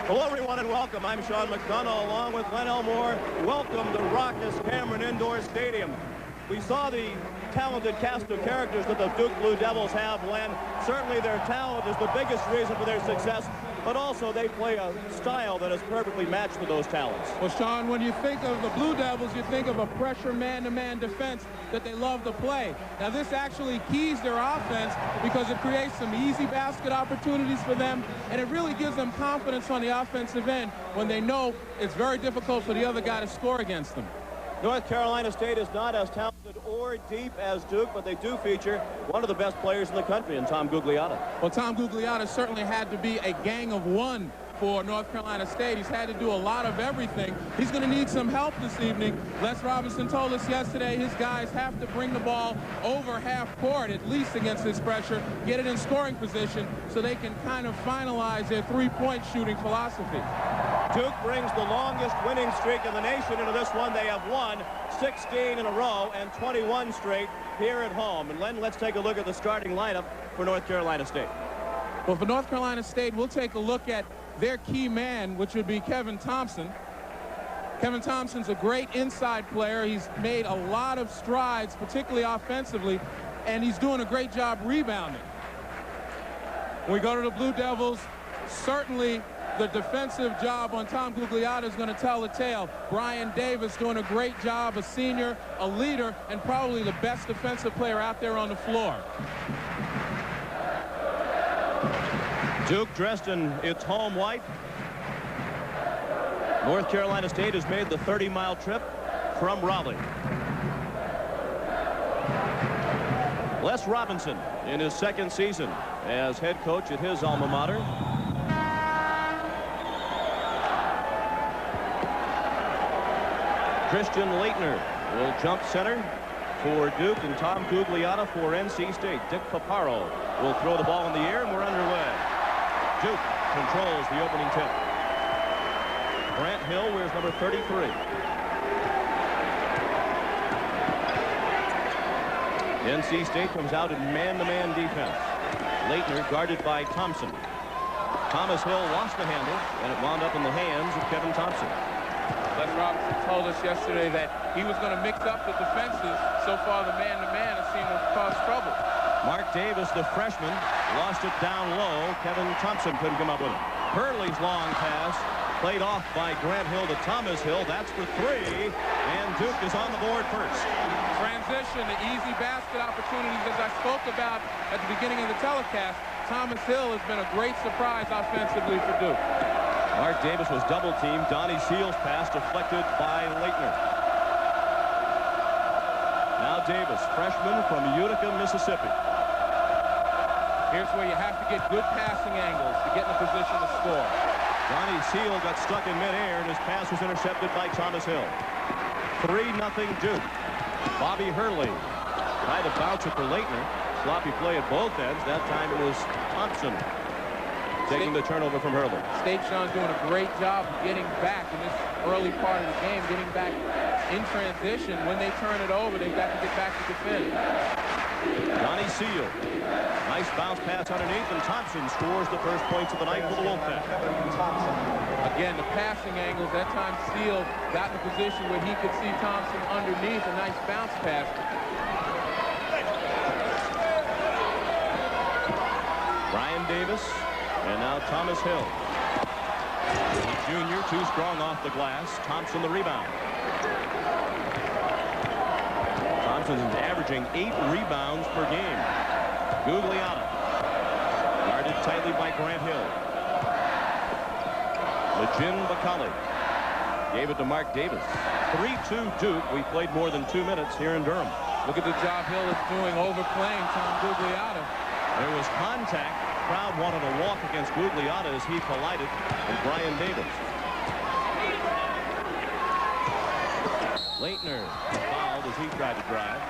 Hello, everyone, and welcome. I'm Sean McDonough, along with Len Elmore. Welcome to Raucous Cameron Indoor Stadium. We saw the talented cast of characters that the Duke Blue Devils have, Len. Certainly their talent is the biggest reason for their success, but also they play a style that is perfectly matched with those talents. Well, Sean, when you think of the Blue Devils, you think of a pressure man-to-man defense that they love to play. Now, this actually keys their offense because it creates some easy basket opportunities for them, and it really gives them confidence on the offensive end when they know it's very difficult for the other guy to score against them. North Carolina State is not as talented or deep as Duke, but they do feature one of the best players in the country in Tom Gugliotta. Well, Tom Gugliotta certainly had to be a gang of one for North Carolina State. He's had to do a lot of everything. He's going to need some help this evening. Les Robinson told us yesterday his guys have to bring the ball over half court, at least against this pressure, get it in scoring position so they can kind of finalize their three-point shooting philosophy. Duke brings the longest winning streak in the nation into this one. They have won 16 in a row and 21 straight here at home. And Len, let's take a look at the starting lineup for North Carolina State. Well, for North Carolina State, we'll take a look at their key man, which would be Kevin Thompson. Kevin Thompson's a great inside player. He's made a lot of strides, particularly offensively, and he's doing a great job rebounding. When we go to the Blue Devils, certainly the defensive job on Tom Gugliotta is going to tell the tale. Brian Davis doing a great job, a senior, a leader, and probably the best defensive player out there on the floor. Duke dressed in its home white. North Carolina State has made the 30-mile trip from Raleigh. Les Robinson in his second season as head coach at his alma mater. Christian Leitner will jump center for Duke, and Tom Gugliotta for NC State. Dick Paparo will throw the ball in the air, and we're underway. Duke controls the opening tip. Grant Hill wears number 33. NC State comes out in man-to-man defense. Leitner guarded by Thompson. Thomas Hill lost the handle, and it wound up in the hands of Kevin Thompson. Les Robinson told us yesterday that he was going to mix up the defenses. So far, the man-to-man has seemed to cause trouble. Mark Davis, the freshman, lost it down low. Kevin Thompson couldn't come up with it. Hurley's long pass played off by Grant Hill to Thomas Hill. That's for three, and Duke is on the board first. Transition to easy basket opportunities, as I spoke about at the beginning of the telecast. Thomas Hill has been a great surprise offensively for Duke. Mark Davis was double-teamed. Donnie Seals' pass deflected by Leitner. Now Davis, freshman from Utica, Mississippi. Here's where you have to get good passing angles to get in a position to score. Donnie Seals got stuck in midair, and his pass was intercepted by Thomas Hill. 3-0 Duke. Bobby Hurley tried to bounce it for Leitner. Sloppy play at both ends. That time it was Thompson taking the turnover from Hurley. State Sean's doing a great job of getting back in this early part of the game, getting back in transition. When they turn it over, they've got to get back to defend. Donnie Seal. Nice bounce pass underneath, and Thompson scores the first points of the night for the Wolfpack. Again, the passing angles. That time Seal got in a position where he could see Thompson underneath. A nice bounce pass. Brian Davis. And now Thomas Hill. Junior, too strong off the glass. Thompson the rebound. Thompson is averaging 8 rebounds per game. Gugliotta. Guarded tightly by Grant Hill. Legin Bakali. Gave it to Mark Davis. 3-2 Duke. We played more than 2 minutes here in Durham. Look at the job Hill is doing overplaying Tom Gugliotta. There was contact. The crowd wanted to walk against Gugliotta as he collided with Brian Davis. Leitner fouled as he tried to drive.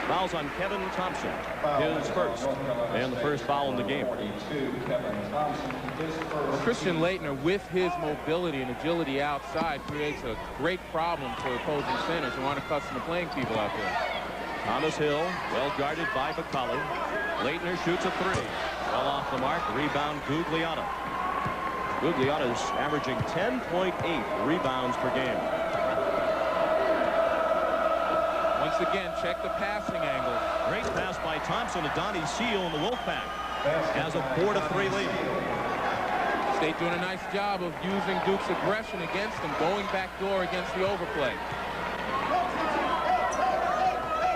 Fouls on Kevin Thompson, his first, and the first foul in the game. Well, Christian Leitner, with his mobility and agility outside, creates a great problem for opposing centers who aren't accustomed to playing people out there. Thomas Hill, well guarded by Bakali. Leitner shoots a three. Well off the mark. Rebound Gugliotta. Gugliotta's averaging 10.8 rebounds per game. Once again, check the passing angle. Great pass by Thompson to Donnie Seal in the Wolfpack. Has a 4-3 lead. State doing a nice job of using Duke's aggression against them, going back door against the overplay.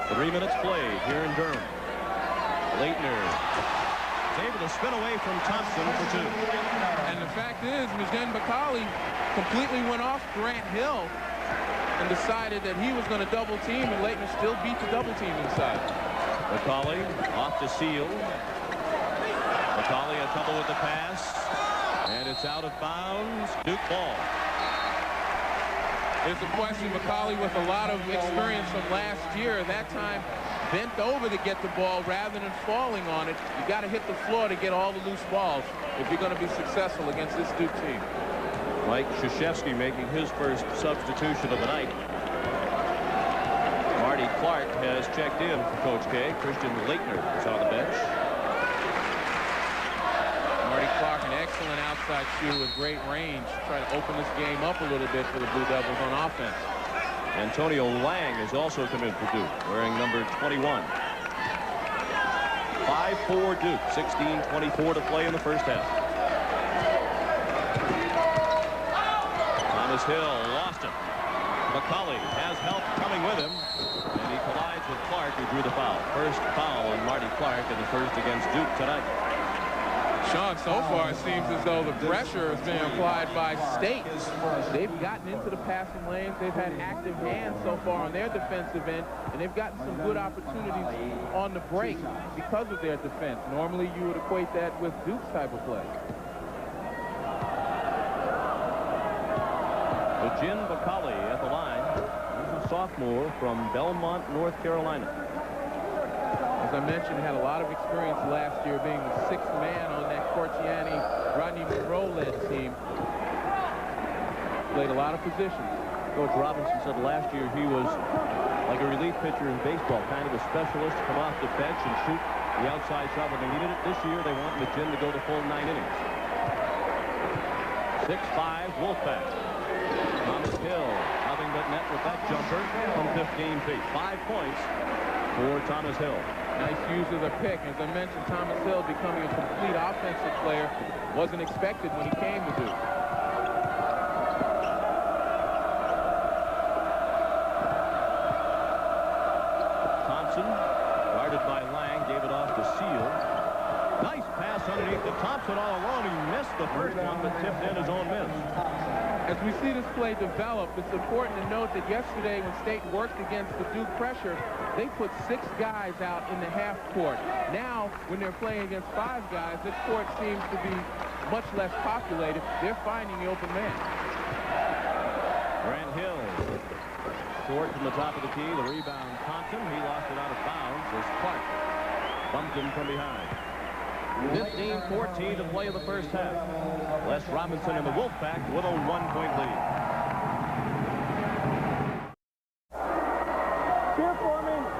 3 minutes played here in Durham. Leitner is able to spin away from Thompson for two. And the fact is, Mjden Bakali completely went off Grant Hill and decided that he was going to double team, and Leitner still beat the double team inside. Bakali off to Seal. Bakali in trouble with the pass, and it's out of bounds. Duke ball. There's a question. Bakali, with a lot of experience from last year, that time bent over to get the ball rather than falling on it. You got to hit the floor to get all the loose balls if you're going to be successful against this Duke team. Mike Krzyzewski making his first substitution of the night. Marty Clark has checked in for Coach K. Christian Leitner is on the bench. Marty Clark, an excellent outside shooter with great range. Try to open this game up a little bit for the Blue Devils on offense. Antonio Lang has also come in for Duke, wearing number 21. 5-4 Duke, 16:24 to play in the first half. Thomas Hill lost it. Bakali has help coming with him, and he collides with Clark, who drew the foul. First foul on Marty Clark, and the first against Duke tonight. Sean, so far it seems as though the pressure has been applied by State. They've gotten into the passing lanes. They've had active hands so far on their defensive end, and they've gotten some good opportunities on the break because of their defense. Normally you would equate that with Duke's type of play. Mjden Bakali at the line. He's a sophomore from Belmont, North Carolina. As I mentioned, had a lot of experience last year being the sixth man on that Corciani, Rodney Monroe-led team. Played a lot of positions. Coach Robinson said last year he was like a relief pitcher in baseball, kind of a specialist to come off the bench and shoot the outside shot when they needed it. This year they want Mjden to go the full 9 innings. 6-5 Wolfpack. Thomas Hill, nothing but net with that jumper from 15 feet. 5 points for Thomas Hill. Nice use of the pick. As I mentioned, Thomas Hill becoming a complete offensive player wasn't expected when he came to Duke. Thompson, guarded by Lang, gave it off to Seal. Nice pass underneath to Thompson all alone. He missed the first one, but tipped in his own miss. As we see this play develop, it's important to note that yesterday when State worked against the Duke pressure, they put 6 guys out in the half court. Now, when they're playing against 5 guys, this court seems to be much less populated. They're finding the open man. Grant Hill, short from the top of the key. The rebound, Thompson. He lost it out of bounds as Clark bumped him from behind. 15-14 to play in the first half. Les Robinson and the Wolfpack with a 1-point lead.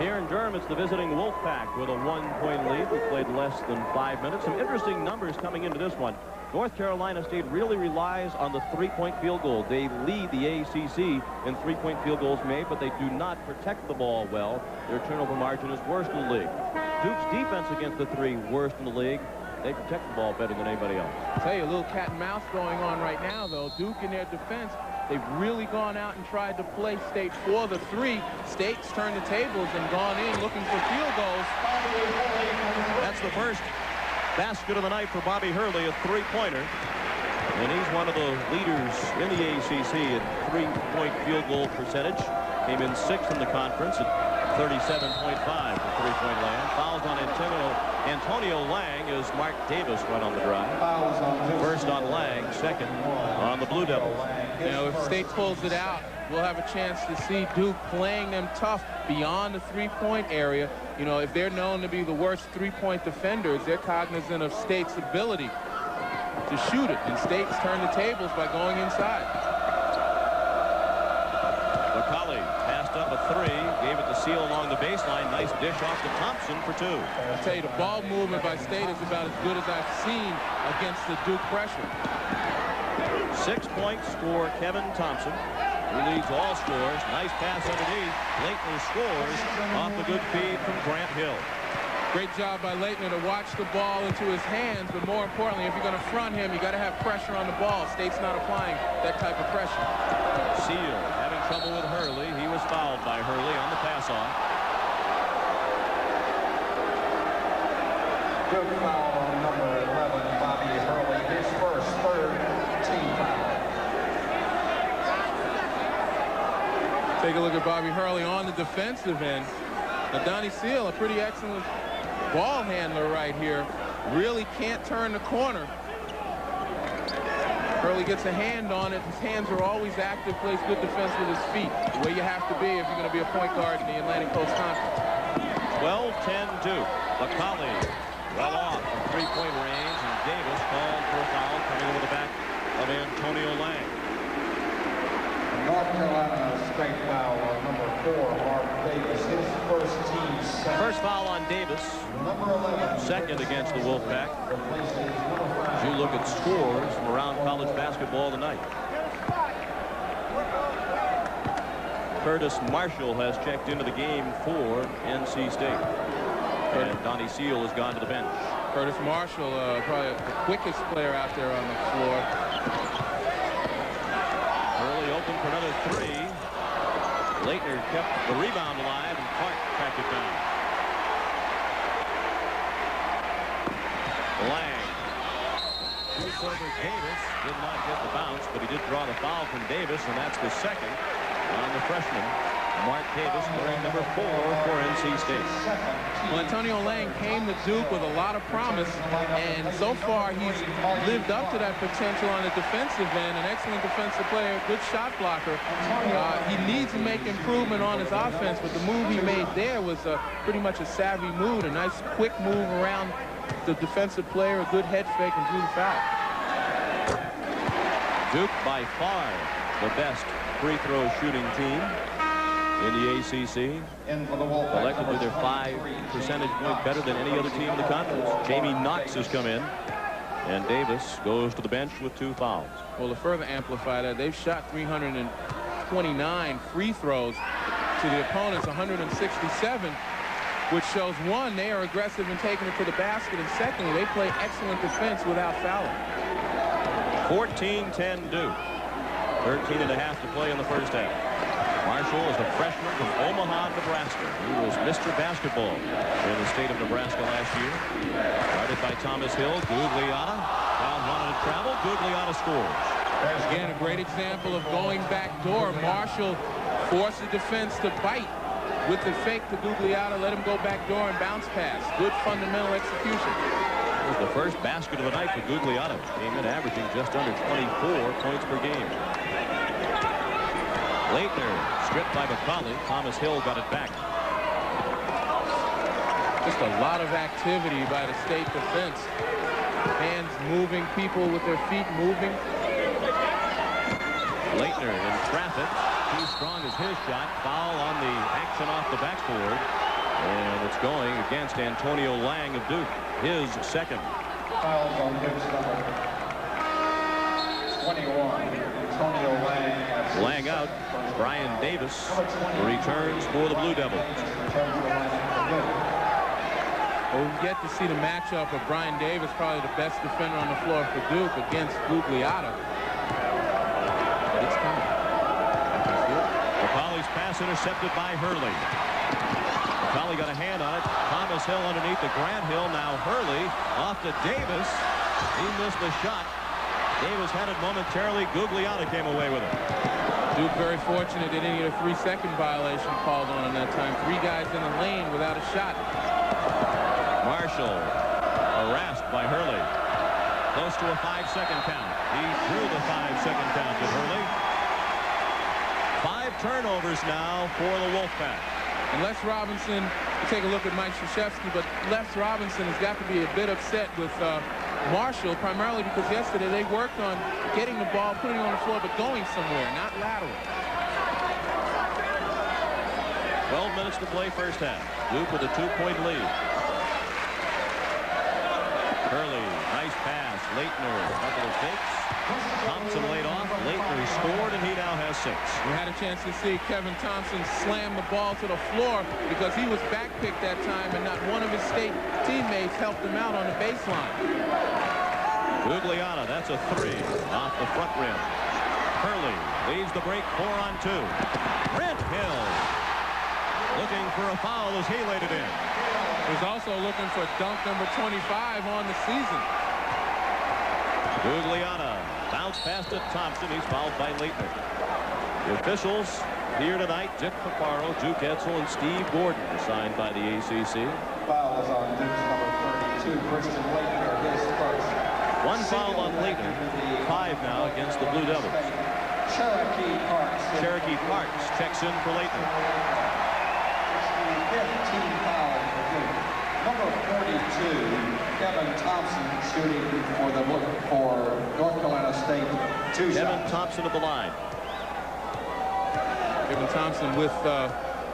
Here in Durham, it's the visiting Wolfpack with a 1-point lead. We played less than 5 minutes. Some interesting numbers coming into this one. North Carolina State really relies on the 3-point field goal. They lead the ACC in 3-point field goals made, but they do not protect the ball well. Their turnover margin is worst in the league. Duke's defense against the 3, worst in the league. They protect the ball better than anybody else. I'll tell you, a little cat and mouse going on right now, though. Duke in their defense, they've really gone out and tried to play State for the 3. State's turned the tables and gone in looking for field goals. That's the first basket of the night for Bobby Hurley, a 3-pointer. And he's one of the leaders in the ACC in 3-point field goal percentage. Came in 6th in the conference at 37.5 for 3-point land. Fouls on Antonio Lang as Mark Davis went on the drive. First on Lang, second on the Blue Devils. You know, if State pulls it out, we'll have a chance to see Duke playing them tough beyond the 3-point area. You know, if they're known to be the worst 3-point defenders, they're cognizant of State's ability to shoot it. And State's turned the tables by going inside. Bakali passed up a three. Gave it to Seal along the baseline. Nice dish off to Thompson for two. I'll tell you, the ball movement by State is about as good as I've seen against the Duke pressure. 6 points for Kevin Thompson, who leads all scores. Nice pass underneath. Leitner scores off the good feed from Grant Hill. Great job by Leitner to watch the ball into his hands, but more importantly, if you're going to front him, you got to have pressure on the ball. State's not applying that type of pressure. Seal having trouble with Hurley. He was fouled by Hurley on the pass-off. Good foul on number 11, Bobby Hurley. His first, third team foul. Take a look at Bobby Hurley on the defensive end. Now, Donnie Seal, a pretty excellent ball handler right here. Really can't turn the corner. Hurley gets a hand on it. His hands are always active, plays good defense with his feet. The way you have to be if you're going to be a point guard in the Atlantic Coast Conference. 12-10 Duke. McCauley well off from three-point range, and Davis called for a foul coming over the back of Antonio Lang. North Carolina State foul on number 4, Mark Davis. His first team second. First foul on Davis. Number 11. Second against the Wolfpack. As you look at scores from around college basketball tonight. Curtis Marshall has checked into the game for NC State. And Donnie Seal has gone to the bench. Curtis Marshall, probably the quickest player out there on the floor. Early open for another three. Leitner kept the rebound alive, and Clark tracked it down. Lang. Shoots over Davis. Did not get the bounce, but he did draw the foul from Davis, and that's the second on the freshman, Mark Davis, wearing number 4 for NC State. Well, Antonio Lang came to Duke with a lot of promise, and so far he's lived up to that potential on the defensive end. An excellent defensive player, good shot blocker. He needs to make improvement on his offense, but the move he made there was pretty much a savvy move, a nice quick move around the defensive player, a good head fake, and drew the foul. Duke by far the best free throw shooting team in the ACC. Collectively, they're 5 percentage points better than any other team in the conference. Jamie Knox has come in, and Davis goes to the bench with 2 fouls. Well, to further amplify that, they've shot 329 free throws to the opponent's 167, which shows, one, they are aggressive in taking it to the basket, and secondly, they play excellent defense without fouling. 14-10 Duke. 13 and a half to play in the first half. Marshall is a freshman from Omaha, Nebraska. He was Mr. Basketball in the state of Nebraska last year. Guarded by Thomas Hill. Gugliotta found wanted to travel. Gugliotta scores. Again, a great example of going back door. Marshall forced the defense to bite with the fake to Gugliotta. Let him go back door and bounce pass. Good fundamental execution. It was the first basket of the night for Gugliotta. Came in averaging just under 24 points per game. Leitner stripped by McCauley. Thomas Hill got it back. Just a lot of activity by the state defense. Hands moving, people with their feet moving. Leitner in traffic. Too strong is his shot. Foul on the action off the backboard. And it's going against Antonio Lang of Duke. His second. Fouls on Duke's number 21. Antonio Lang. Lang out. Brian Davis returns for the Blue Devils. Well, we get to see the matchup of Brian Davis, probably the best defender on the floor for Duke, against Gugliotta. But it's coming. McCauley's pass intercepted by Hurley. McCauley got a hand on it. Thomas Hill underneath the Grant Hill. Now Hurley off to Davis. He missed the shot. Davis had it momentarily. Gugliotta came away with it. Duke very fortunate they didn't get a 3-second violation called on that time. 3 guys in the lane without a shot. Marshall harassed by Hurley. Close to a 5-second count. He drew the 5-second count to Hurley. 5 turnovers now for the Wolfpack. And Les Robinson, we'll take a look at Mike Krzyzewski, but Les Robinson has got to be a bit upset with Marshall, primarily because yesterday they worked on getting the ball, putting it on the floor, but going somewhere, not lateral. 12 minutes to play first half. Duke with a 2-point lead. Hurley, nice pass. Leitner, a couple of fakes. Thompson laid off. Leitner scored, and he now has 6. We had a chance to see Kevin Thompson slam the ball to the floor because he was backpicked that time, and not one of his state teammates helped him out on the baseline. Gugliotta, that's a 3 off the front rim. Hurley leads the break 4-on-2. Brent Hill looking for a foul as he laid it in. He's also looking for dunk number 25 on the season. Gugliotta bounced past it. Thompson. He's fouled by Leitner. The officials here tonight: Dick Paparo, Duke Edsel, and Steve Gordon, assigned by the ACC. Foul is on Duke's number 32, Christian Leitner, his first. 1 foul on Leitner. 5 now against the Blue Devils. Cherokee Parks checks in for Leitner. 15 fouls for Duke. Number 42, Kevin Thompson, shooting for North Carolina State. 2 shots. Kevin Thompson at the line. Kevin Thompson with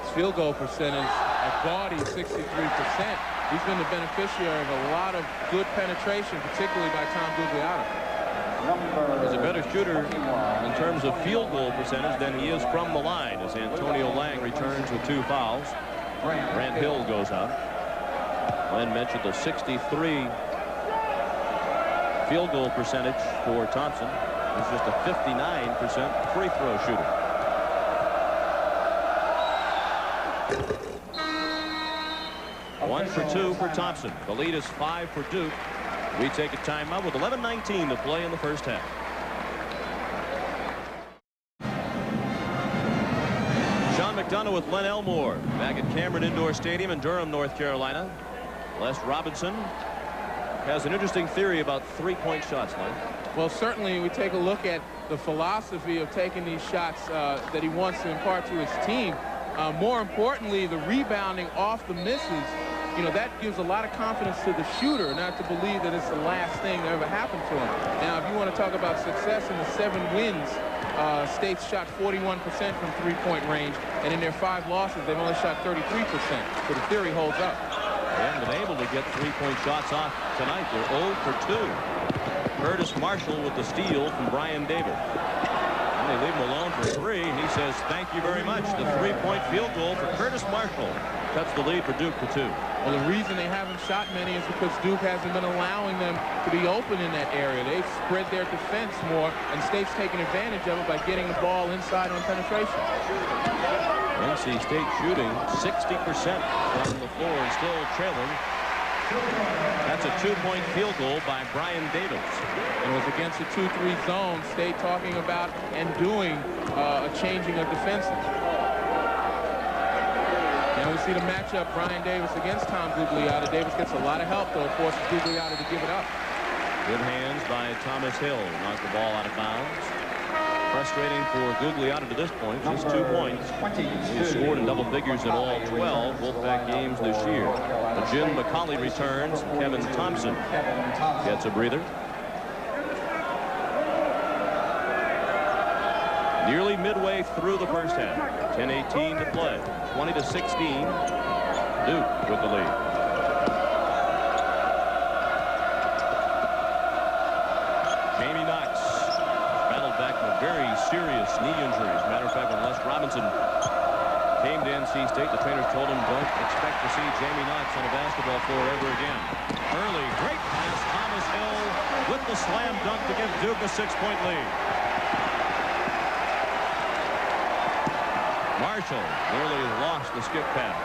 his field goal percentage a gaudy 63%. He's been the beneficiary of a lot of good penetration, particularly by Tom Gugliotta. He's a better shooter in terms of field goal percentage than he is from the line, as Antonio Lang returns with 2 fouls. Grant Hill goes out. Glenn mentioned the 63 field goal percentage for Thompson. He's just a 59% free throw shooter. One for 2 for Thompson. The lead is 5 for Duke. We take a timeout with 11:19 to play in the first half. Sean McDonough with Len Elmore back at Cameron Indoor Stadium in Durham, North Carolina. Les Robinson has an interesting theory about 3-point shots, Len. Well, certainly we take a look at the philosophy of taking these shots that he wants to impart to his team. More importantly, the rebounding off the misses. You know, that gives a lot of confidence to the shooter not to believe that it's the last thing that ever happened to him. Now, if you want to talk about success in the 7 wins, State's shot 41% from 3-point range, and in their 5 losses, they've only shot 33%. So the theory holds up. They haven't been able to get 3-point shots off tonight. They're 0 for 2. Curtis Marshall with the steal from Brian Davis. And they leave him alone for 3, and he says, thank you very much. The 3-point field goal for Curtis Marshall cuts the lead for Duke to 2. Well, the reason they haven't shot many is because Duke hasn't been allowing them to be open in that area. They've spread their defense more, and State's taking advantage of it by getting the ball inside on penetration. NC State shooting 60% from the floor and still trailing. That's a 2-point field goal by Brian Davis. It was against the 2-3 zone. State talking about and doing a changing of defenses. Now we see the matchup, Brian Davis against Tom Gugliotta. Davis gets a lot of help, though, forces Gugliotta to give it up. Good hands by Thomas Hill. Knocked the ball out of bounds. Frustrating for Gugliotta to this point. Just 2 points. He's scored in double figures in all 12 Wolfpack games this year. Jim McCauley returns. Kevin Thompson gets a breather. Nearly midway through the first half. 10:18 to play. 20-16. Duke with the lead. Jamie Knox battled back from a very serious knee injury. As a matter of fact, when Les Robinson came to NC State, the trainers told him, don't expect to see Jamie Knox on a basketball floor ever again. Early, great pass. Thomas Hill with the slam dunk to give Duke a 6-point lead. Marshall nearly lost the skip pass.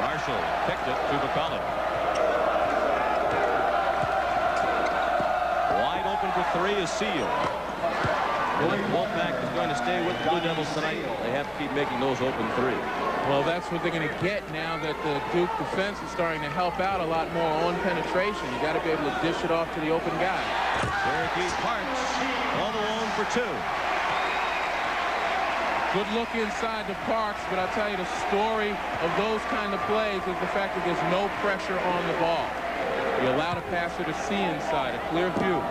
Marshall picked it to McCauley. Wide open for 3 is sealed. Wolfpack is going to stay with the Blue Devils tonight. They have to keep making those open 3. Well, that's what they're going to get now that the Duke defense is starting to help out a lot more on penetration. You got to be able to dish it off to the open guy. Cherokee Parks all alone for 2. Good look inside the Parks, but I'll tell you the story of those kind of plays is the fact that there's no pressure on the ball. You allow the passer to see inside, a clear view.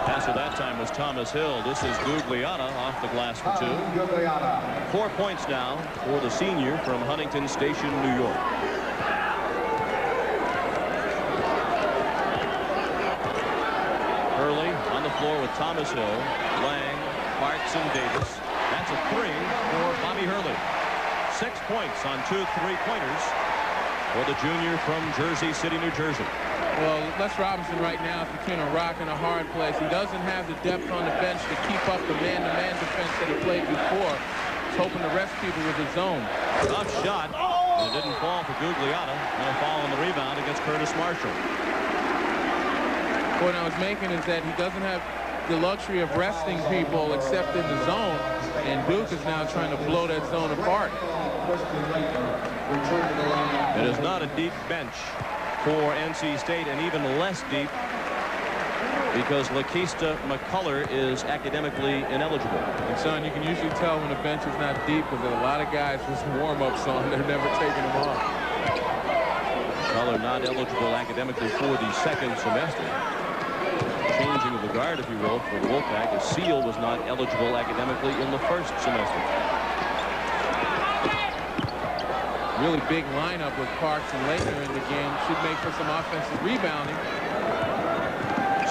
Passer that time was Thomas Hill. This is Gugliotta off the glass for 2. 4 points now for the senior from Huntington Station, New York. Hurley on the floor with Thomas Hill, Lang, Parks, and Davis. That's a 3 for Bobby Hurley. 6 points on 2 3-pointers for the junior from Jersey City, New Jersey. Well, Les Robinson right now is between a rock and a hard place. He doesn't have the depth on the bench to keep up the man-to-man defense that he played before. He's hoping to rest people with his zone. Tough shot. And it didn't fall for Gugliotta. And a foul on the rebound against Curtis Marshall. The point I was making is that he doesn't have the luxury of resting people except in the zone, and Duke is now trying to blow that zone apart. It is not a deep bench for NC State, and even less deep because Lakeista McCullough is academically ineligible. And son, you can usually tell when a bench is not deep because there are a lot of guys with some warm-ups on. They're never taking them off. McCullough not eligible academically for the second semester. Changing of the guard, if you will, for the Wolfpack, as Seal was not eligible academically in the first semester. Really big lineup with Parks and Laettner in the game. Should make for some offensive rebounding.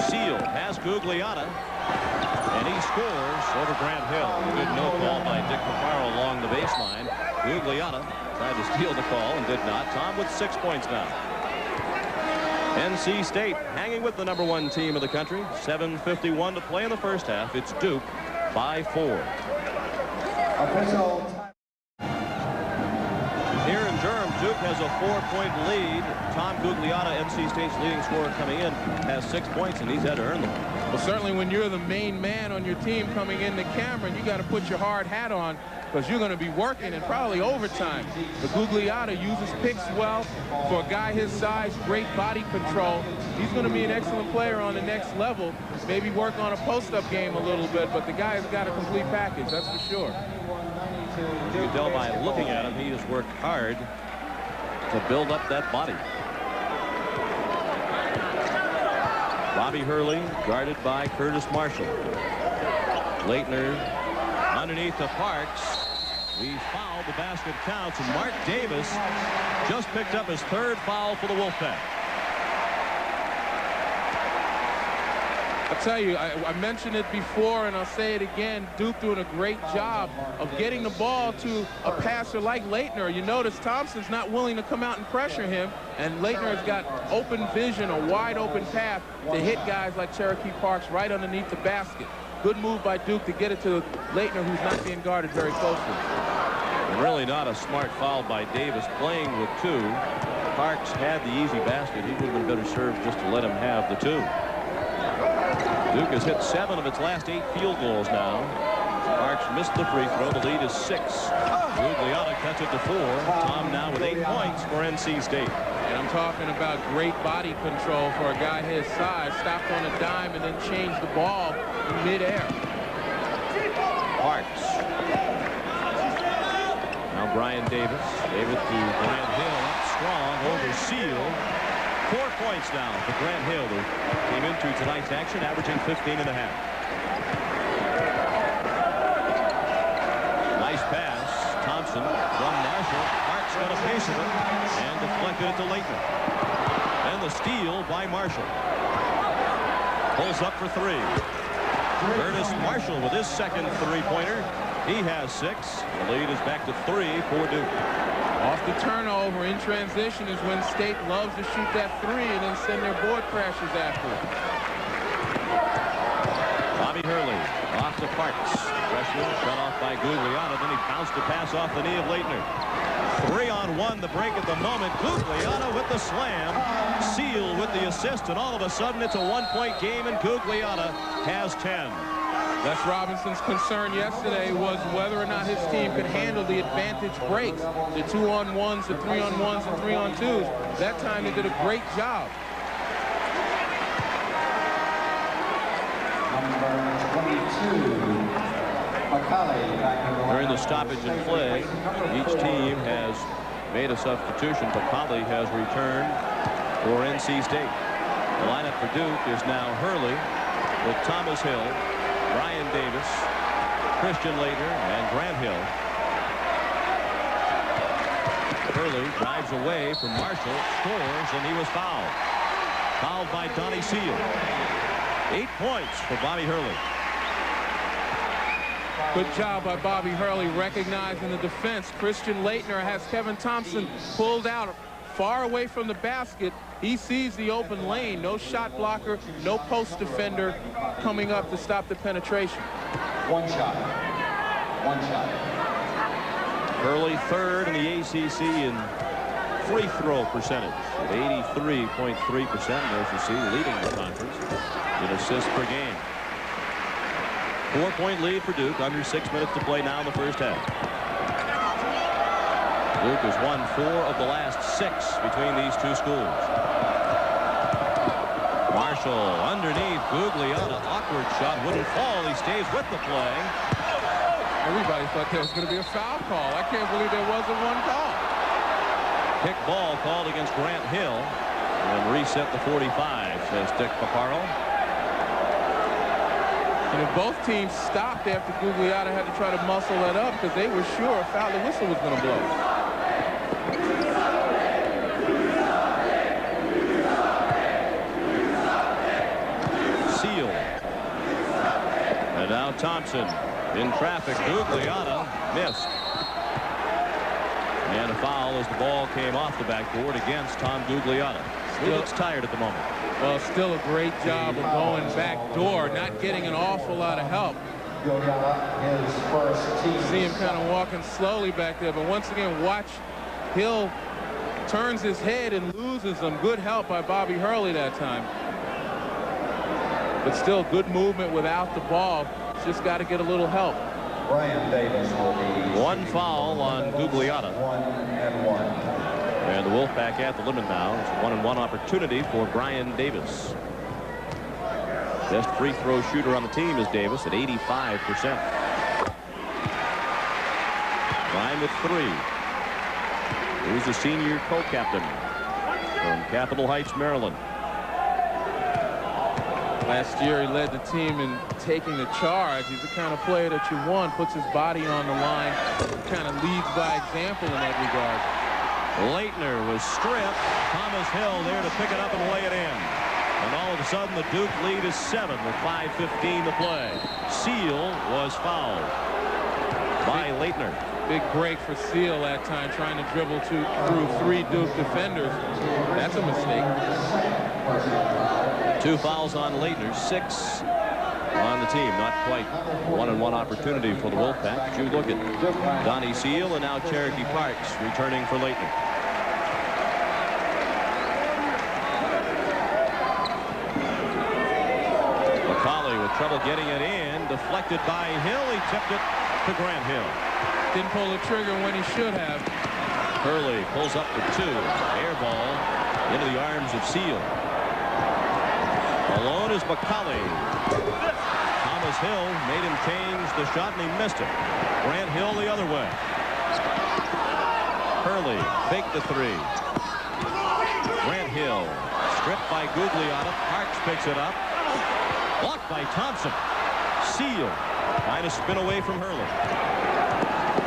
Seal has Gugliotta, and he scores over Grant Hill. A good no call by Dick Paparo along the baseline. Gugliotta tried to steal the call and did not. Tom with 6 points now. NC State hanging with the #1 team of the country. 7:51 to play in the first half. It's Duke by 4. Here in Durham, Duke has a 4-point lead. Tom Gugliotta, NC State's leading scorer coming in, has 6 points, and he's had to earn them. Well, certainly when you're the main man on your team coming into Cameron, you got to put your hard hat on because you're going to be working and probably overtime. But Gugliotta uses picks well for a guy his size, great body control. He's going to be an excellent player on the next level. Maybe work on a post-up game a little bit, but the guy has got a complete package, that's for sure. You can tell by looking at him, he has worked hard to build up that body. Bobby Hurley guarded by Curtis Marshall. Laettner underneath the Parks. We fouled, the basket counts, and Mark Davis just picked up his 3rd foul for the Wolfpack. I'll tell you, I mentioned it before and I'll say it again. Duke doing a great job of getting the ball to a passer like Laettner. You notice Thompson's not willing to come out and pressure him, and Laettner has got open vision, a wide open path to hit guys like Cherokee Parks right underneath the basket. Good move by Duke to get it to Laettner, who's not being guarded very closely. And really not a smart foul by Davis, playing with 2. Parks had the easy basket. He would have been better served just to let him have the 2. Duke has hit 7 of its last 8 field goals now. Parks missed the free throw. The lead is 6. Gugliotta cuts it to 4. Tom now with 8 points for NC State. And I'm talking about great body control for a guy his size. Stopped on a dime and then changed the ball in midair. Parks. Now Brian Davis. Davis to Grant Hill. Strong over Seal. 4 points now for Grant Hill, who came into tonight's action averaging 15.5. Nice pass. Thompson from Marshall. Parks got a piece of it and deflected it to Laettner. And the steal by Marshall. Pulls up for 3. Curtis Marshall with his second 3-pointer. He has 6. The lead is back to 3 for Duke. Off the turnover in transition is when State loves to shoot that 3 and then send their board crashes after it. Bobby Hurley off to Parks. Freshman shut off by Gugliotta. Then he bounced a pass off the knee of Laettner. 3-on-1, the break at the moment. Gugliotta with the slam. Seal with the assist, and all of a sudden it's a 1-point game, and Gugliotta has 10. Les Robinson's concern yesterday was whether or not his team could handle the advantage breaks, the 2-on-1s, the 3-on-1s, and 3-on-2s. That time they did a great job. Number 22, McCullough. During the stoppage and play, each team has made a substitution. McCullough has returned for NC State. The lineup for Duke is now Hurley, with Thomas Hill, Brian Davis, Christian Laettner, and Grant Hill. Hurley drives away from Marshall, scores, and he was fouled. Fouled by Donnie Seal. 8 points for Bobby Hurley. Good job by Bobby Hurley recognizing the defense. Christian Laettner has Kevin Thompson pulled out far away from the basket. He sees the open lane. No shot blocker, no post defender coming up to stop the penetration. One shot. One shot. Hurley third in the ACC in free throw percentage at 83.3%. As you see, leading the conference in assists per game. 4-point lead for Duke. Under 6 minutes to play now in the first half. Duke has won 4 of the last 6 between these two schools. Marshall underneath. Gugliotta, awkward shot, wouldn't fall. He stays with the play. Everybody thought there was going to be a foul call. I can't believe there wasn't one call. Kick ball called against Grant Hill. And reset the 45, says Dick Paparo. You know, both teams stopped after Gugliotta had to try to muscle that up because they were sure a foul, the whistle was going to blow. Seal. And now Thompson in traffic. Gugliotta missed. And a foul as the ball came off the backboard against Tom Gugliotta. He looks tired at the moment. Well, still a great job of going back door, not getting an awful lot of help. See him kind of walking slowly back there, but once again, watch Hill turns his head and loses them. Good help by Bobby Hurley that time. But still good movement without the ball. Just got to get a little help. Brian Davis will be 1 foul on Gugliotta. 1-1. And the Wolfpack at the limit now. It's a 1-on-1 opportunity for Brian Davis. Best free throw shooter on the team is Davis at 85%. Brian with 3. He's the senior co-captain from Capitol Heights, Maryland. Last year he led the team in taking the charge. He's the kind of player that you want, puts his body on the line, kind of leads by example in that regard. Laettner was stripped. Thomas Hill there to pick it up and lay it in. And all of a sudden the Duke lead is 7 with 5:15 to play. Seal was fouled by Laettner. Big break for Seal that time, trying to dribble through 3 Duke defenders. That's a mistake. 2 fouls on Laettner, 6 on the team. Not quite 1-on-1 opportunity for the Wolfpack. But you look at Donnie Seal and now Cherokee Parks returning for Laettner. McCauley with trouble getting it in. Deflected by Hill. He tipped it to Grant Hill. Didn't pull the trigger when he should have. Hurley pulls up for 2. Air ball into the arms of Seal. Alone is McCauley. Thomas Hill made him change the shot and he missed it. Grant Hill the other way. Hurley faked the 3. Grant Hill stripped by Gugliotta. Parks picks it up. Blocked by Thompson. Seal trying to spin away from Hurley.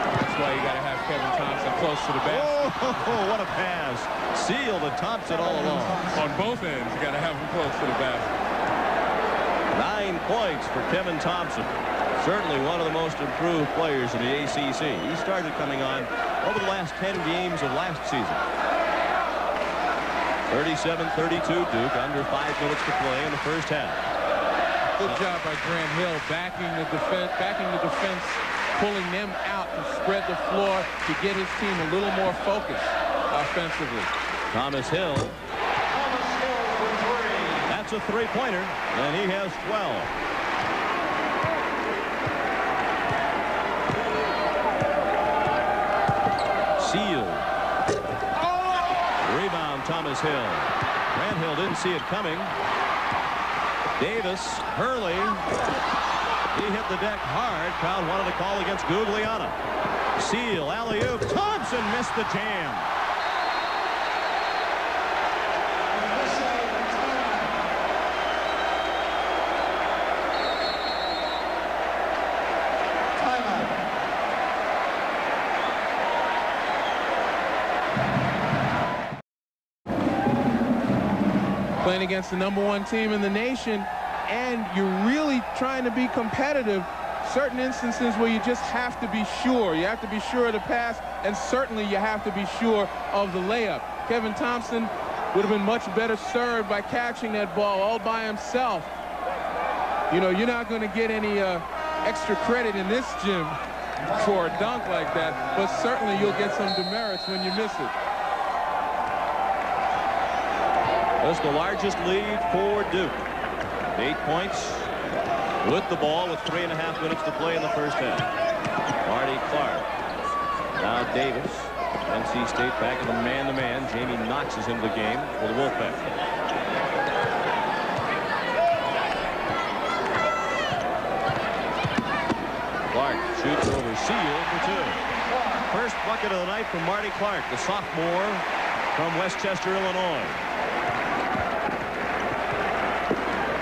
That's why you got to have Kevin Thompson close to the basket. Oh, what a pass. Seal to Thompson all along. On both ends, you got to have him close to the basket. 9 points for Kevin Thompson. Certainly one of the most improved players in the ACC. He started coming on over the last 10 games of last season. 37-32 Duke, under 5 minutes to play in the first half. Good job by Grant Hill backing the defense, pulling them out to spread the floor to get his team a little more focused offensively. Thomas Hill. That's a 3-pointer, and he has 12. Seal. Rebound, Thomas Hill. Grant Hill didn't see it coming. Davis, Hurley. He hit the deck hard. Crowd wanted to call against Gugliotta. Seal, alley-oop. Thompson missed the jam. playing against the #1 team in the nation, and you're really trying to be competitive. Certain instances where you just have to be sure. You have to be sure of the pass, and certainly you have to be sure of the layup. Kevin Thompson would have been much better served by catching that ball all by himself. You know, you're not going to get any extra credit in this gym for a dunk like that, but certainly you'll get some demerits when you miss it. That's the largest lead for Duke. 8 points with the ball with 3.5 minutes to play in the first half. Marty Clark. Now Davis. NC State back in the man-to-man. Jamie Knox is into the game for the Wolfpack. Clark shoots over Seal for 2. First bucket of the night from Marty Clark, the sophomore from Westchester, Illinois.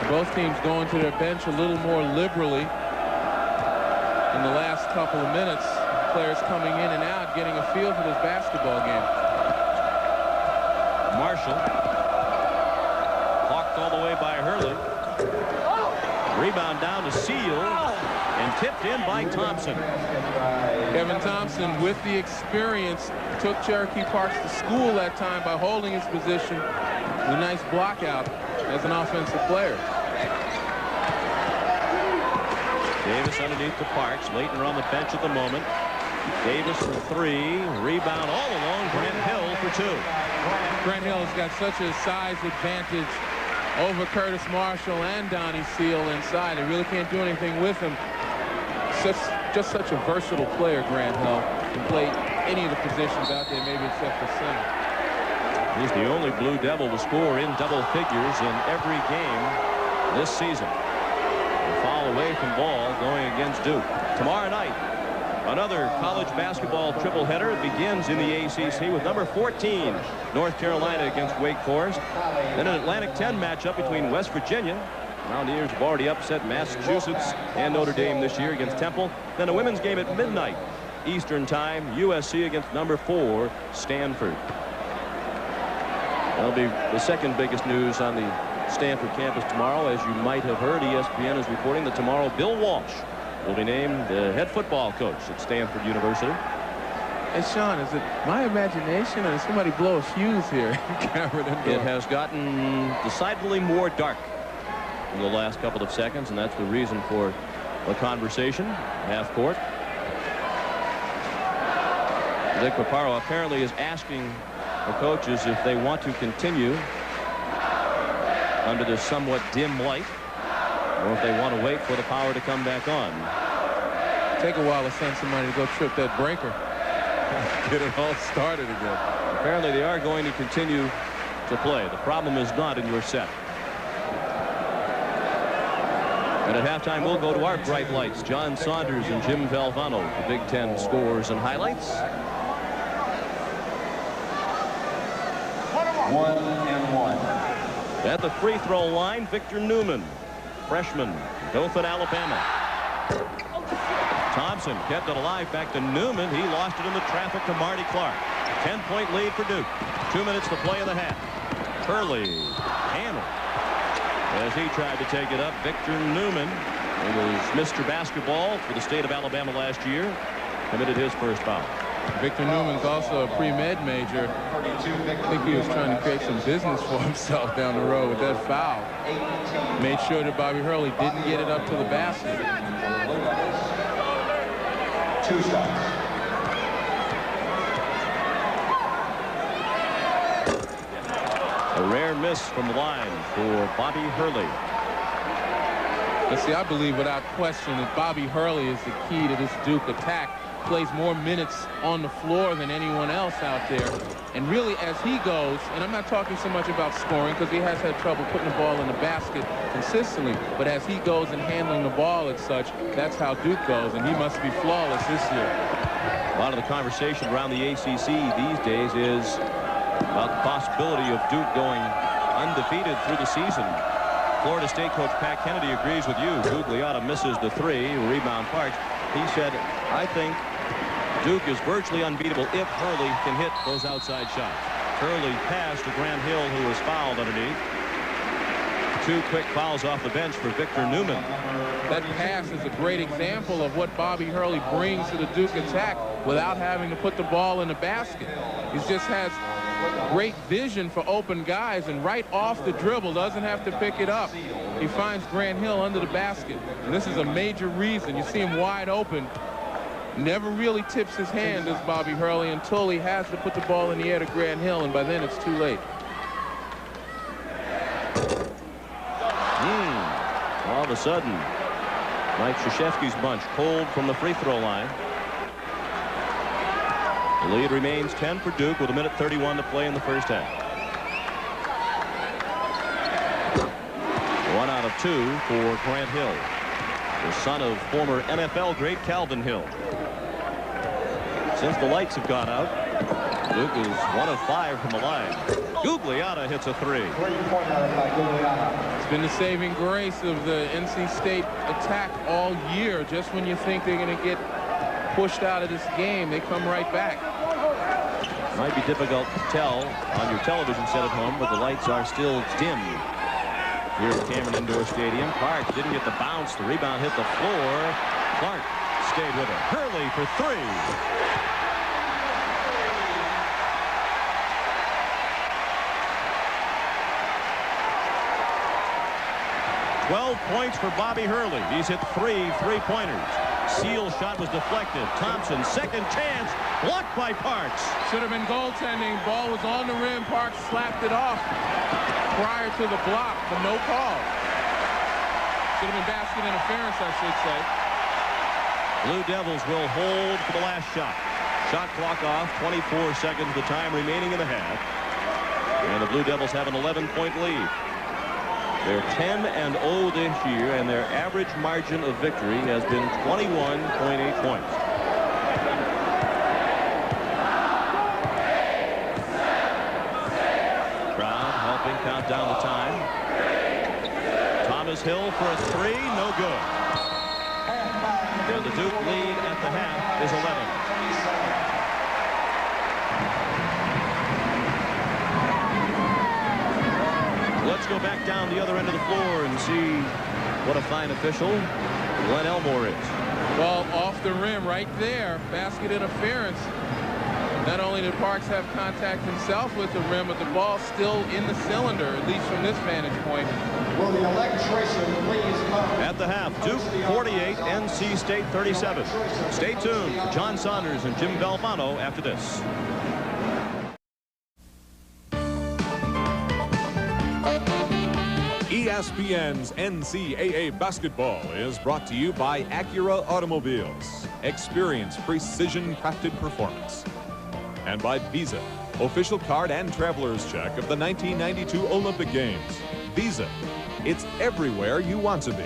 Both teams going to their bench a little more liberally in the last couple of minutes. Players coming in and out, getting a feel for this basketball game. Marshall. Hawked all the way by Hurley. Rebound down to Seal and tipped in by Thompson. Kevin Thompson, with the experience, took Cherokee Parks to school that time by holding his position. A nice block out as an offensive player. Davis underneath the Parks. Leighton on the bench at the moment. Davis for 3. Rebound all along. Grant Hill for 2. Grant Hill has got such a size advantage over Curtis Marshall and Donnie Seal inside. They really can't do anything with him. Just such a versatile player, Grant Hill. Can play any of the positions out there, maybe except for center. He's the only Blue Devil to score in double figures in every game this season. A foul away from ball going against Duke. Tomorrow night, another college basketball triple-header. It begins in the ACC with number 14, North Carolina against Wake Forest. Then an Atlantic 10 matchup between West Virginia. Mountaineers have already upset Massachusetts and Notre Dame this year against Temple. Then a women's game at midnight Eastern Time, USC against number 4, Stanford. That'll be the second biggest news on the Stanford campus tomorrow. As you might have heard, ESPN is reporting that tomorrow Bill Walsh will be named the head football coach at Stanford University. Hey, Sean, is it my imagination or did somebody blow a fuse here? It has gotten decidedly more dark in the last couple of seconds, and that's the reason for the conversation. Half court. Dick Paparo apparently is asking the coaches if they want to continue under this somewhat dim light, or if they want to wait for the power to come back on. Take a while to send somebody to go trip that breaker. Get it all started again. Apparently they are going to continue to play. The problem is not in your set. And at halftime, we'll go to our bright lights. John Saunders and Jim Valvano, the Big Ten scores and highlights. 1-1. At the free throw line, Victor Newman, freshman, Dothan, Alabama. Thompson kept it alive, back to Newman. He lost it in the traffic to Marty Clark. 10-point lead for Duke. 2 minutes to play in the half. Hurley hammered as he tried to take it up. Victor Newman, who was Mr. Basketball for the state of Alabama last year, committed his first foul. Victor Newman's also a pre-med major. I think he was trying to create some business for himself down the road with that foul. Made sure that Bobby Hurley didn't get it up to the basket. 2 shots. A rare miss from the line for Bobby Hurley. But see, I believe without question that Bobby Hurley is the key to this Duke attack. Plays more minutes on the floor than anyone else out there. And really, as he goes, and I'm not talking so much about scoring because he has had trouble putting the ball in the basket consistently, but as he goes and handling the ball as such, that's how Duke goes, and he must be flawless this year. A lot of the conversation around the ACC these days is about the possibility of Duke going undefeated through the season. Florida State coach Pat Kennedy agrees with you. Gugliotta misses the 3, rebound Parks. He said, I think Duke is virtually unbeatable if Hurley can hit those outside shots. Hurley passed to Grant Hill, who was fouled underneath. 2 quick fouls off the bench for Victor Newman. That pass is a great example of what Bobby Hurley brings to the Duke attack without having to put the ball in the basket. He just has great vision for open guys, and right off the dribble, doesn't have to pick it up. He finds Grant Hill under the basket, and this is a major reason. You see him wide open. Never really tips his hand as Bobby Hurley until he has to put the ball in the air to Grant Hill, and by then it's too late. All of a sudden, Mike Krzyzewski's bunch cold from the free throw line. The lead remains 10 for Duke with 1:31 to play in the first half. 1 out of 2 for Grant Hill, the son of former NFL great Calvin Hill. Since the lights have gone out, Duke is 1 of 5 from the line. Gugliotta hits a 3. It's been the saving grace of the NC State attack all year. Just when you think they're going to get pushed out of this game, they come right back. Might be difficult to tell on your television set at home, but the lights are still dim here at Cameron Indoor Stadium. Clark didn't get the bounce. The rebound hit the floor. Clark stayed with it. Hurley for 3. 12 points for Bobby Hurley. He's hit 3 3-pointers. Seal shot was deflected. Thompson, second chance, blocked by Parks. Should have been goaltending. Ball was on the rim. Parks slapped it off prior to the block, but no call. Should have been basket interference, I should say. Blue Devils will hold for the last shot. Shot clock off, 24 seconds the time remaining in the half. And the Blue Devils have an 11-point lead. They're 10-0 this year, and their average margin of victory has been 21.8 points. Crowd helping count down the time. Thomas Hill for a 3, no good. And the Duke lead at the half is 11. Let's go back down the other end of the floor and see what a fine official Glenn Elmore is. Ball off the rim right there. Basket interference. Not only did Parks have contact himself with the rim, but the ball still in the cylinder, at least from this vantage point. Will the electrician please come? At the half, Duke 48, NC State 37. Stay tuned for John Saunders and Jim Valvano after this. ESPN's NCAA basketball is brought to you by Acura Automobiles. Experience precision-crafted performance. And by Visa, official card and traveler's check of the 1992 Olympic Games. Visa, it's everywhere you want to be.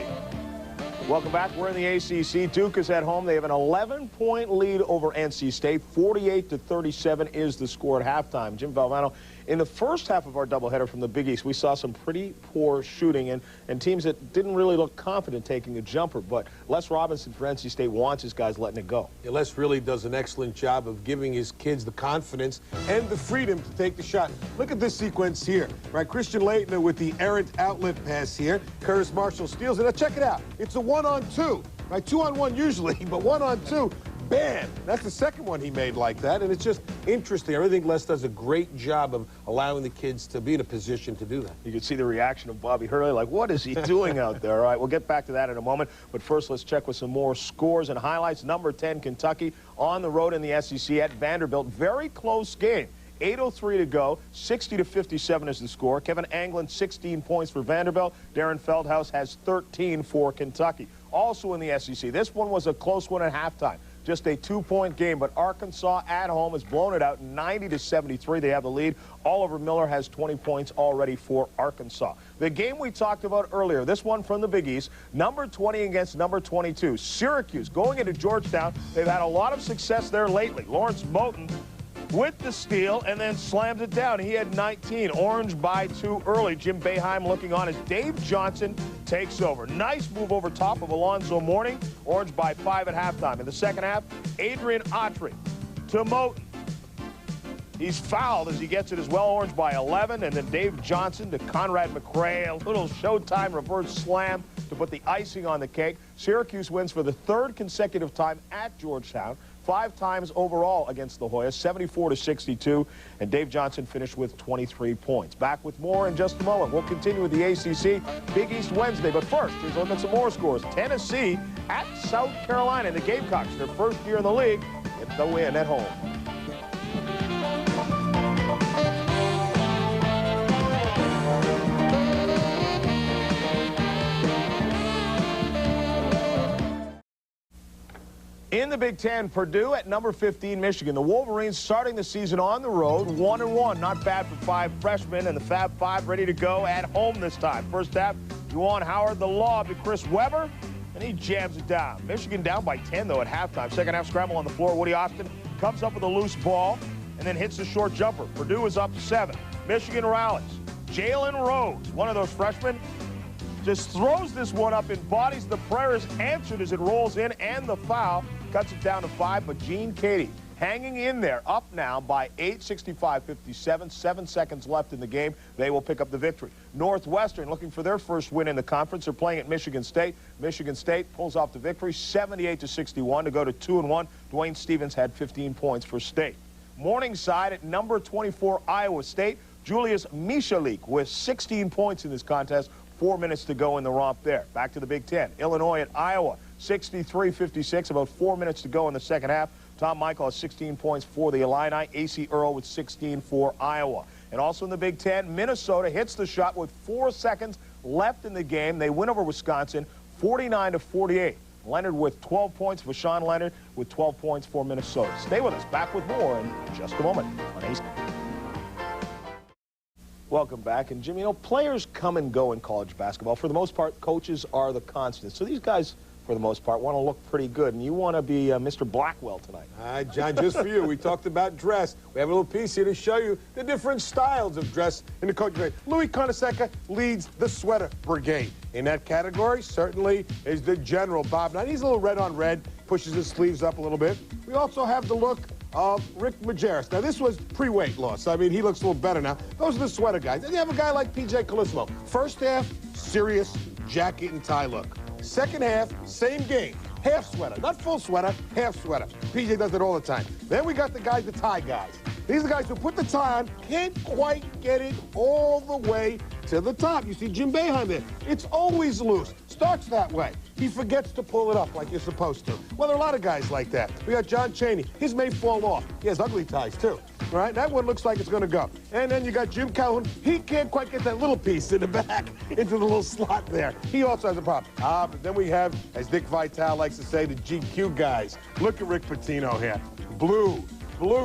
Welcome back. We're in the ACC. Duke is at home. They have an 11-point lead over NC State. 48-37 is the score at halftime. Jim Valvano, in the first half of our doubleheader from the Big East, we saw some pretty poor shooting and teams that didn't really look confident taking a jumper. But Les Robinson for NC State wants his guys letting it go. Yeah, Les really does an excellent job of giving his kids the confidence and the freedom to take the shot. Look at this sequence here, right? Christian Laettner with the errant outlet pass here. Curtis Marshall steals it. Now check it out. It's a 1-on-2, right? 2-on-1 usually, but 1-on-2. Bam! That's the second one he made like that, and it's just interesting. I really think Les does a great job of allowing the kids to be in a position to do that. You could see the reaction of Bobby Hurley, like, what is he doing out there? All right, we'll get back to that in a moment, but first let's check with some more scores and highlights. Number 10, Kentucky, on the road in the SEC at Vanderbilt. Very close game. 8:03 to go. 60-57 is the score. Kevin Anglin, 16 points for Vanderbilt. Darren Feldhaus has 13 for Kentucky. Also in the SEC, this one was a close one at halftime. Just a 2-point game, but Arkansas at home has blown it out 90-73. They have the lead. Oliver Miller has 20 points already for Arkansas. The game we talked about earlier, this one from the Big East, number 20 against number 22. Syracuse going into Georgetown. They've had a lot of success there lately. Lawrence Moten with the steal and then slams it down. He had 19. Orange by 2 early. Jim Boeheim looking on as Dave Johnson takes over. Nice move over top of Alonzo Mourning. Orange by 5 at halftime. In the second half, Adrian Autry to Moten. He's fouled as he gets it as well, Orange by 11, and then Dave Johnson to Conrad McRae, a little Showtime reverse slam to put the icing on the cake. Syracuse wins for the third consecutive time at Georgetown, 5 times overall against the Hoyas, 74-62, and Dave Johnson finished with 23 points. Back with more in just a moment. We'll continue with the ACC Big East Wednesday, but first, here's a look at some more scores. Tennessee at South Carolina, and the Gamecocks, their first year in the league, get the win at home. In the Big Ten, Purdue at number 15, Michigan. The Wolverines starting the season on the road, 1-1. Not bad for 5 freshmen, and the Fab Five ready to go at home this time. First half, Juwan Howard, the lob to Chris Webber, and he jams it down. Michigan down by 10, though, at halftime. Second half scramble on the floor. Woody Austin comes up with a loose ball and then hits the short jumper. Purdue is up 7. Michigan rallies. Jalen Rose, one of those freshmen, just throws this one up, embodies the prayers answered as it rolls in, and the foul cuts it down to 5. But Gene Katie hanging in there, up now by 8, 65-57, 7 seconds left in the game. They will pick up the victory. Northwestern looking for their first win in the conference. They're playing at Michigan State. Michigan State pulls off the victory, 78-61 to go to 2-1. Dwayne Stevens had 15 points for State. Morningside at number 24, Iowa State. Julius Michalik with 16 points in this contest. 4 minutes to go in the romp there. Back to the Big Ten. Illinois at Iowa, 63-56, about 4 minutes to go in the second half. Tom Michael has 16 points for the Illini. A.C. Earl with 16 for Iowa. And also in the Big Ten, Minnesota hits the shot with 4 seconds left in the game. They win over Wisconsin, 49-48. Leonard with 12 points. Vashawn Leonard with 12 points for Minnesota. Stay with us. Back with more in just a moment on AC. Welcome back. And, Jim, you know, players come and go in college basketball. For the most part, coaches are the constants. So these guys, for the most part, want to look pretty good. And you want to be Mr. Blackwell tonight. All right, John, just for you. We talked about dress. We have a little piece here to show you the different styles of dress in the coaching grade. Louis Carnesecca leads the sweater brigade. In that category, certainly, is the general Bob. Now, he's a little red on red, pushes his sleeves up a little bit. We also have the look of Rick Majerus. Now, this was pre-weight loss. I mean, he looks a little better now. Those are the sweater guys. Then you have a guy like P.J. Calissimo. First half, serious jacket and tie look. Second half, same game. Half sweater. Not full sweater, half sweater. P.J. does it all the time. Then we got the guys, the tie guys. These are the guys who put the tie on, can't quite get it all the way to the top. You see Jim Boeheim there. It's always loose. Starts that way. He forgets to pull it up like you're supposed to. Well, there are a lot of guys like that. We got John Chaney. His may fall off. He has ugly ties, too. All right, that one looks like it's going to go. And then you got Jim Calhoun. He can't quite get that little piece in the back into the little slot there. He also has a problem. But then we have, as Dick Vitale likes to say, the GQ guys. Look at Rick Pitino here. Blue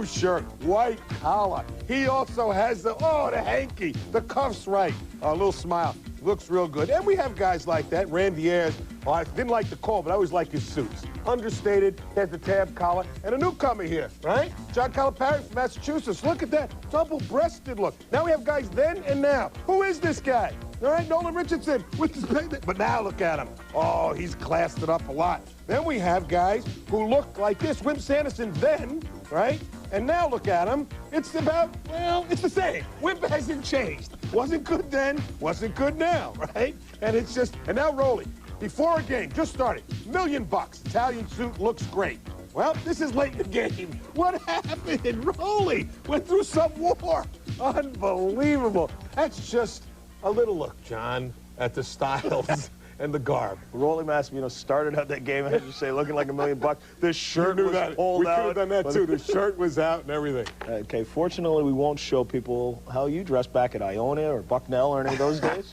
shirt, white collar. He also has the hanky, the cuffs right. A little smile. Looks real good. And we have guys like that. Randy Ayers. Oh, I didn't like the call, but I always like his suits. Understated, has the tab collar, and a newcomer here, right? John Calipari from Massachusetts. Look at that double-breasted look. Now we have guys then and now. Who is this guy? All right, Nolan Richardson with his big, but now look at him. Oh, he's classed it up a lot. Then we have guys who look like this. Wimp Sanderson then, right? And now look at him. It's about, well, it's the same. Wimp hasn't changed. Wasn't good then, wasn't good now, right? And it's just, and now Rolly. Before a game, just started, $1 million. Italian suit looks great. Well, this is late in the game. What happened? Rolly went through some war. Unbelievable. That's just a little look, John, at the styles and the garb. Rolly Massimino started out that game, as you say, looking like $1 million. The shirt was pulled out. We could have done that, too. The shirt was out and everything. Okay, fortunately, we won't show people how you dress back at Iona or Bucknell or any of those days.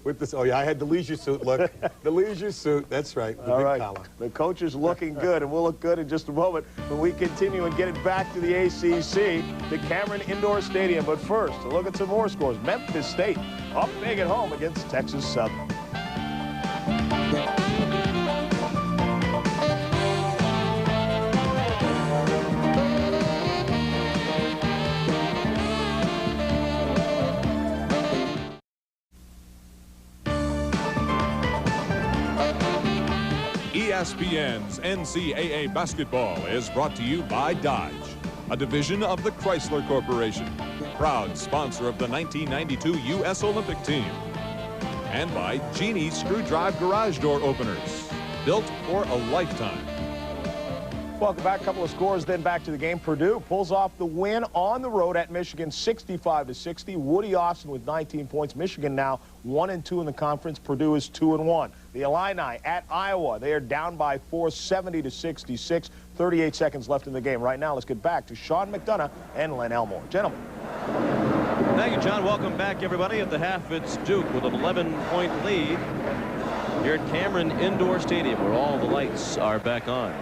With this, oh, yeah, I had the leisure suit look. The leisure suit, that's right. The big collar. The coach is looking good, and we'll look good in just a moment when we continue and get it back to the ACC, the Cameron Indoor Stadium. But first, a look at some more scores. Memphis State up big at home against Texas Southern. ESPN's NCAA basketball is brought to you by Dodge. a division of the Chrysler Corporation, proud sponsor of the 1992 U.S. Olympic team. And by Genie Screwdrive Garage Door Openers, built for a lifetime. Welcome back. A couple of scores, then back to the game. Purdue pulls off the win on the road at Michigan, 65-60. Woody Austin with 19 points. Michigan now 1-2 in the conference. Purdue is 2-1. The Illini at Iowa. They are down by 4, 70-66. 38 seconds left in the game. Right now, let's get back to Sean McDonough and Len Elmore. Gentlemen. Thank you, John. Welcome back, everybody. At the half, it's Duke with an 11-point lead here at Cameron Indoor Stadium, where all the lights are back on.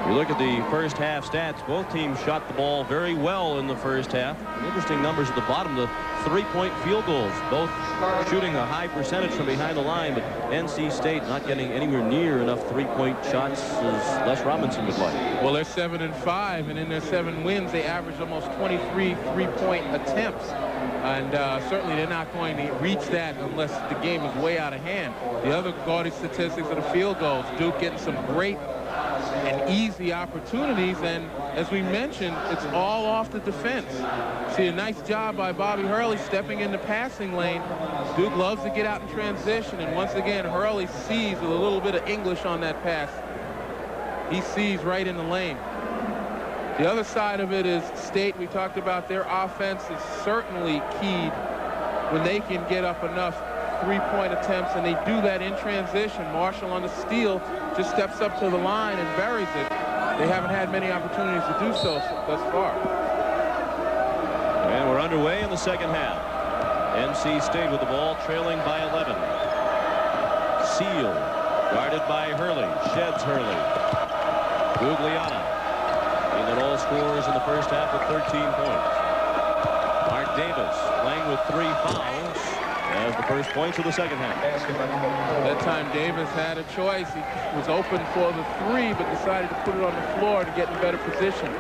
You look at the first half stats. Both teams shot the ball very well in the first half. Interesting numbers at the bottom. The 3-point field goals, both shooting a high percentage from behind the line, but NC State not getting anywhere near enough 3-point shots as Les Robinson would like. Well, they're 7-5, and in their 7 wins, they averaged almost 23 3-point attempts. And certainly they're not going to reach that unless the game is way out of hand. The other gaudy statistics are the field goals. Duke getting some great and easy opportunities, and as we mentioned, it's all off the defense. See, a nice job by Bobby Hurley stepping in the passing lane. Duke loves to get out in transition, and once again, Hurley sees with a little bit of English on that pass. He sees right in the lane. The other side of it is State. We talked about their offense is certainly keyed when they can get up enough 3-point attempts, and they do that in transition. Marshall on the steal just steps up to the line and buries it. They haven't had many opportunities to do so thus far. And we're underway in the second half. NC State with the ball, trailing by 11. Seal, guarded by Hurley, sheds Hurley. Gugliotta, he led all scorers in the first half with 13 points. Mark Davis playing with 3 fouls. As the first points of the second half. That time Davis had a choice. He was open for the 3, but decided to put it on the floor to get in better position.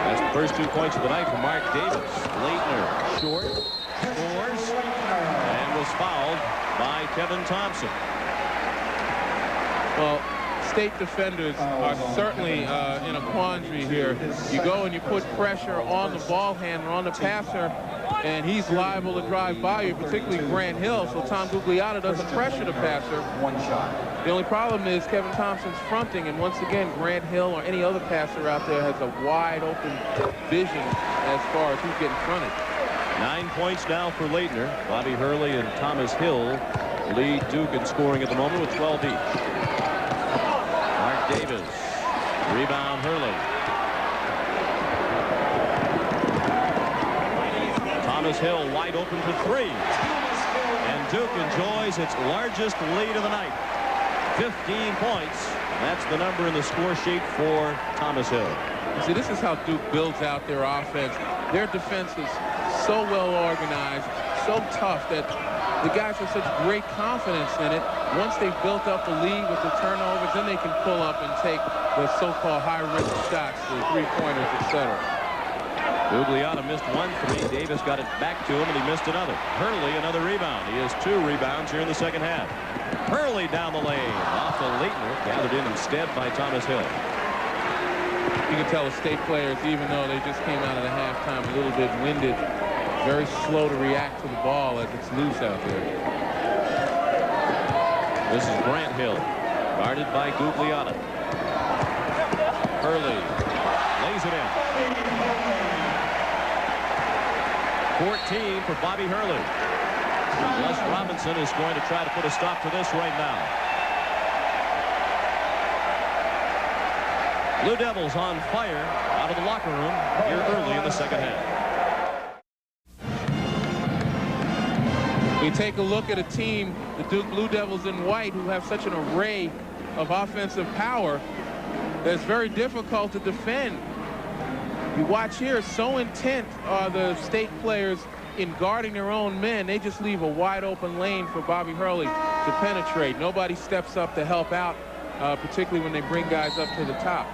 That's the first 2 points of the night for Mark Davis. Leitner, short, scores, and was fouled by Kevin Thompson. Well, State defenders are certainly in a quandary here. You go and you put pressure on the ball handler, on the passer, and he's liable to drive by you, particularly Grant Hill, so Tom Gugliotta doesn't pressure the passer. The only problem is Kevin Thompson's fronting, and once again, Grant Hill or any other passer out there has a wide open vision as far as who's getting fronted. 9 points now for Leitner. Bobby Hurley and Thomas Hill lead Duke in scoring at the moment with 12 each. Mark Davis, rebound Hurley. Thomas Hill wide open for 3. And Duke enjoys its largest lead of the night. 15 points. That's the number in the score sheet for Thomas Hill. See, this is how Duke builds out their offense. Their defense is so well organized, so tough that the guys have such great confidence in it. Once they've built up the lead with the turnovers, then they can pull up and take the so-called high-risk shots, the 3-pointers, etc. Gugliotta missed 1 3. Davis got it back to him, and he missed another. Hurley, another rebound. He has 2 rebounds here in the second half. Hurley down the lane. Off to Leitner. Gathered in instead by Thomas Hill. You can tell the State players, even though they just came out of the halftime a little bit winded, very slow to react to the ball as it's loose out there. This is Grant Hill, guarded by Gugliotta. Hurley lays it in. 14 for Bobby Hurley. Les Robinson is going to try to put a stop to this right now. Blue Devils on fire out of the locker room here early in the second half. We take a look at a team, the Duke Blue Devils in white, who have such an array of offensive power that it's very difficult to defend. You watch here, so intent are the State players in guarding their own men, they just leave a wide open lane for Bobby Hurley to penetrate. Nobody steps up to help out, particularly when they bring guys up to the top.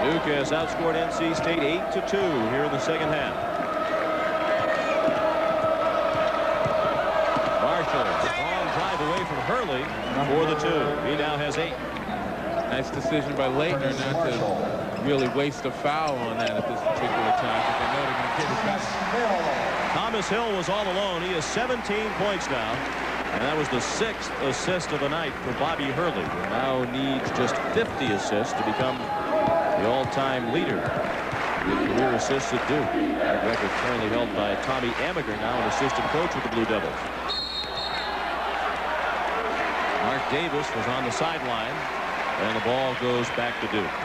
Duke has outscored NC State 8-2 here in the second half. Marshall, strong drive away from Hurley for the 2. He now has 8. Nice decision by Leitner not to really waste a foul on that at this particular time, because they know they're going to get it back. Thomas Hill was all alone. He has 17 points now. And that was the 6th assist of the night for Bobby Hurley, who now needs just 50 assists to become the all-time leader in career assists at Duke. That record currently held by Tommy Amaker, now an assistant coach with the Blue Devils. Mark Davis was on the sideline, and the ball goes back to Duke.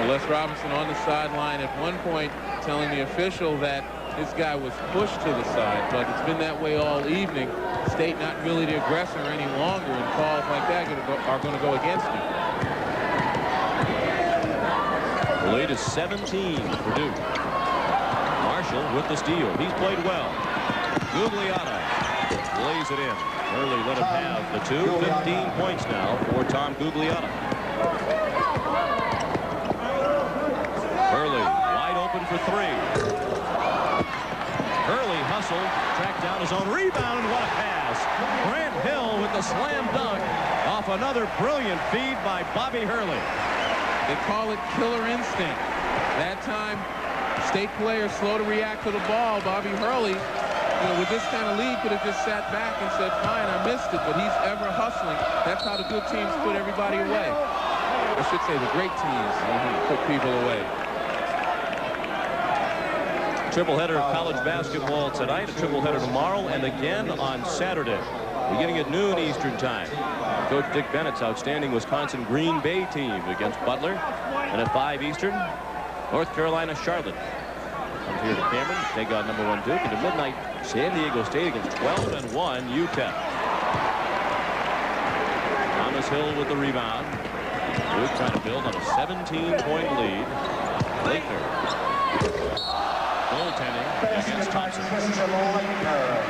Well, Les Robinson on the sideline at one point telling the official that this guy was pushed to the side, but it's been that way all evening. State not really the aggressor any longer, and calls like that are going to go against you. The lead is 17 for Duke. Marshall with the steal. He's played well. Gugliotta lays it in. Hurley let him have the two. 15 points now for Tom Gugliotta. Hurley wide open for three. Hurley hustled, tracked down his own rebound, and what a pass. Grant Hill with the slam dunk off another brilliant feed by Bobby Hurley. They call it killer instinct. That time, State players slow to react to the ball. Bobby Hurley, with this kind of lead, could have just sat back and said, fine, I missed it, but he's ever hustling. That's how the good teams put everybody away. I should say the great teams put people away. Tripleheader of college basketball tonight, a tripleheader tomorrow, and again on Saturday, beginning at noon Eastern time. Coach Dick Bennett's outstanding Wisconsin Green Bay team against Butler, and at 5 Eastern, North Carolina Charlotte comes here to Cameron, take on #1 Duke, and at midnight, San Diego State against 12-1 UTEP. Thomas Hill with the rebound. Duke trying to build on a 17-point lead. Leitner. Goaltending against Thompson.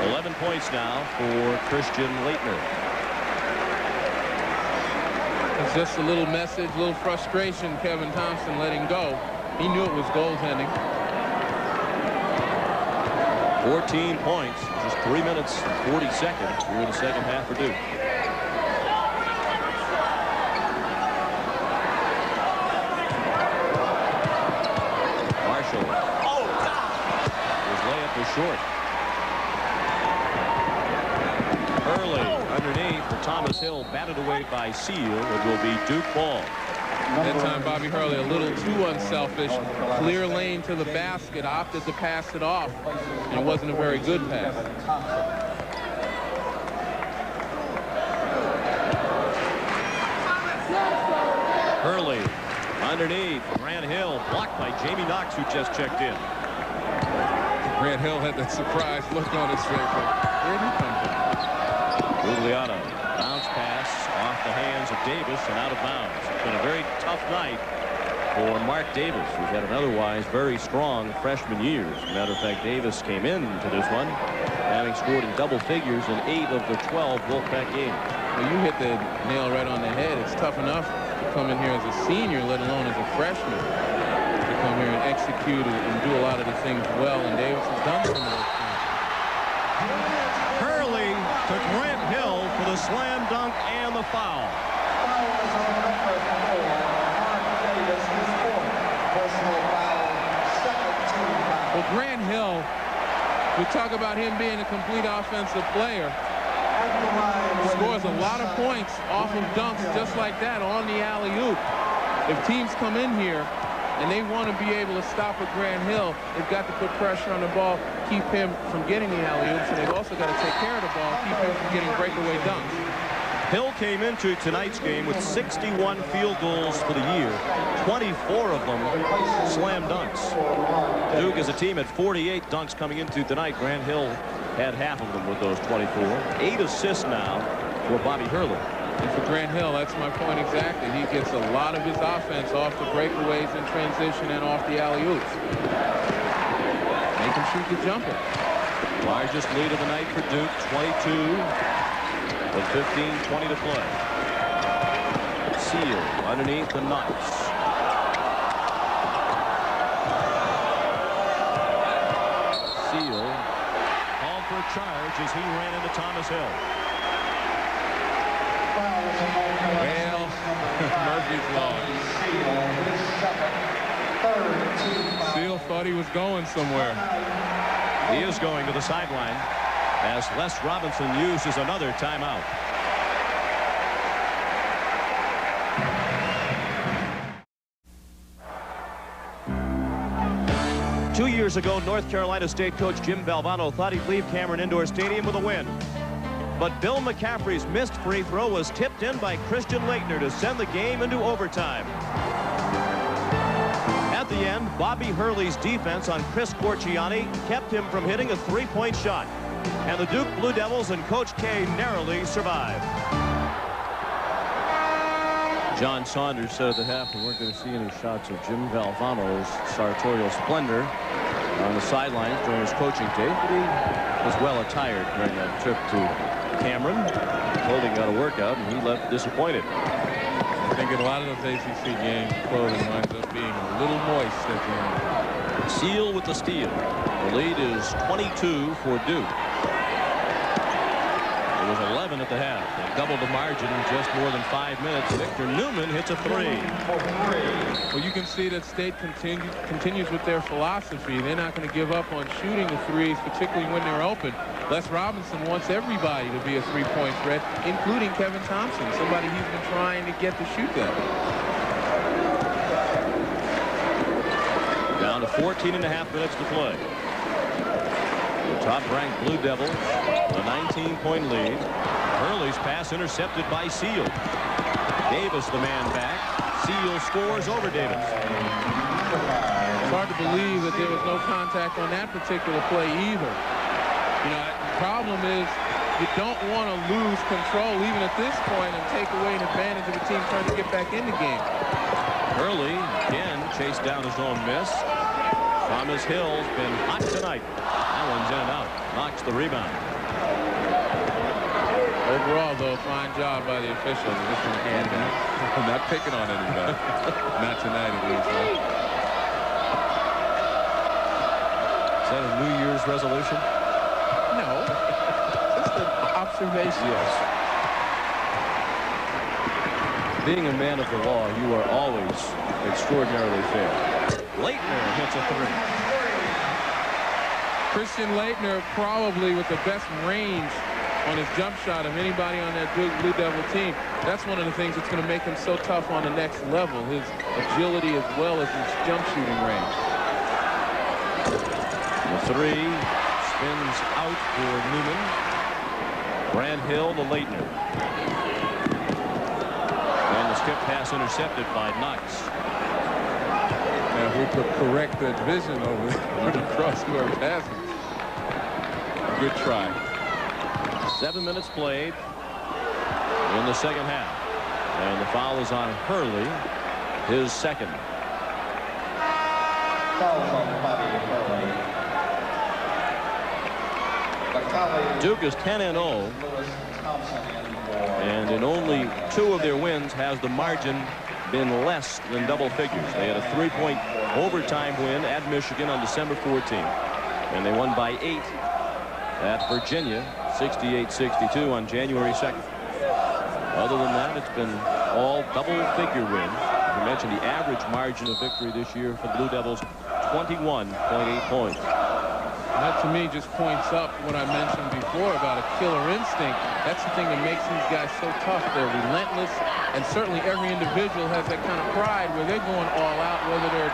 11 points now for Christian Leitner. It's just a little message, a little frustration. Kevin Thompson letting go. He knew it was goaltending. 14 points, just 3 minutes and 40 seconds here in the second half for Duke. Short. Early underneath for Thomas Hill, batted away by Seal. It will be Duke ball. That time Bobby Hurley a little too unselfish. Clear lane to the basket, opted to pass it off, and it wasn't a very good pass. Hurley underneath. Grant Hill blocked by Jamie Knox, who just checked in. Grant Hill had that surprised look on his face. Where'd he come from? Gugliotta, bounce pass off the hands of Davis and out of bounds. It's been a very tough night for Mark Davis, who's had an otherwise very strong freshman year. As a matter of fact, Davis came into this one having scored in double figures in 8 of the 12 Wolfpack games. Well, you hit the nail right on the head. It's tough enough to come in here as a senior, let alone as a freshman. Come here and execute and do a lot of the things well, and Davis has done some of those things. Hurley to Grant Hill for the slam dunk and the foul. Well, Grant Hill, we talk about him being a complete offensive player. Scores a lot of points off of dunks just like that on the alley-oop. If teams come in here and they want to be able to stop with Grant Hill, they've got to put pressure on the ball, keep him from getting the alley-oops, and they've also got to take care of the ball, keep him from getting breakaway dunks. Hill came into tonight's game with 61 field goals for the year, 24 of them slam dunks. Duke as a team had 48 dunks coming into tonight. Grant Hill had half of them with those 24. 8 assists now for Bobby Hurley. And for Grant Hill, that's my point exactly. He gets a lot of his offense off the breakaways in transition and off the alley-oops. Make him shoot the jumper. Largest lead of the night for Duke, 22 with 15:20 to play. Seal underneath the Knox. Seal called for a charge as he ran into Thomas Hill. Well, he's lost. Seal thought he was going somewhere. He is going to the sideline as Les Robinson uses another timeout. Two years ago, North Carolina State coach Jim Valvano thought he'd leave Cameron Indoor Stadium with a win. But Bill McCaffrey's missed free throw was tipped in by Christian Laettner to send the game into overtime. At the end, Bobby Hurley's defense on Chris Corciani kept him from hitting a three-point shot. And the Duke Blue Devils and Coach K narrowly survived. John Saunders said at the half we weren't going to see any shots of Jim Valvano's sartorial splendor on the sidelines during his coaching days, but he was well attired during that trip to Cameron. Clothing got a workout, and he left disappointed. I think in a lot of those ACC games, clothing winds up being a little moist at the end. Seal with the steal. The lead is 22 for Duke. It was 11 at the half. They doubled the margin in just more than 5 minutes. Victor Newman hits a three. Well, you can see that State continues with their philosophy. They're not going to give up on shooting the threes, particularly when they're open. Les Robinson wants everybody to be a three-point threat, including Kevin Thompson, somebody he's been trying to get to shoot that. Down to 14.5 minutes to play. The top-ranked Blue Devils, a 19-point lead. Hurley's pass intercepted by Seal. Davis, the man back. Seal scores over Davis. It's hard to believe that there was no contact on that particular play either. You know, the problem is you don't want to lose control even at this point and take away an advantage of a team trying to get back in the game. Hurley again chased down his own miss. Thomas Hill's been hot tonight. That one's in and out. Knocks the rebound. Overall, though, fine job by the officials. This one can't be. I'm not picking on anybody. Not tonight, at least. Is that a New Year's resolution? No. Just an observation. Yes. Being a man of the law, you are always extraordinarily fair. Laettner hits a three. Christian Laettner probably with the best range on his jump shot of anybody on that Duke Blue Devil team. That's one of the things that's going to make him so tough on the next level, his agility as well as his jump shooting range. The three spins out for Newman. Grant Hill to Laettner. And the skip pass intercepted by Knox. Now, if we could correct that vision over the cross-court passing. Good try. 7 minutes played in the second half. And the foul is on Hurley, his second. Foul on Bobby Hurley. Duke is 10-0. And in only 2 of their wins has the margin been less than double figures. They had a 3-point overtime win at Michigan on December 14th. And they won by 8 at Virginia, 68-62 on January 2nd. Other than that, it's been all double-figure wins. As I mentioned, the average margin of victory this year for the Blue Devils, 21.8 points. That, to me, just points up what I mentioned before about a killer instinct. That's the thing that makes these guys so tough. They're relentless, and certainly every individual has that kind of pride where they're going all out, whether they're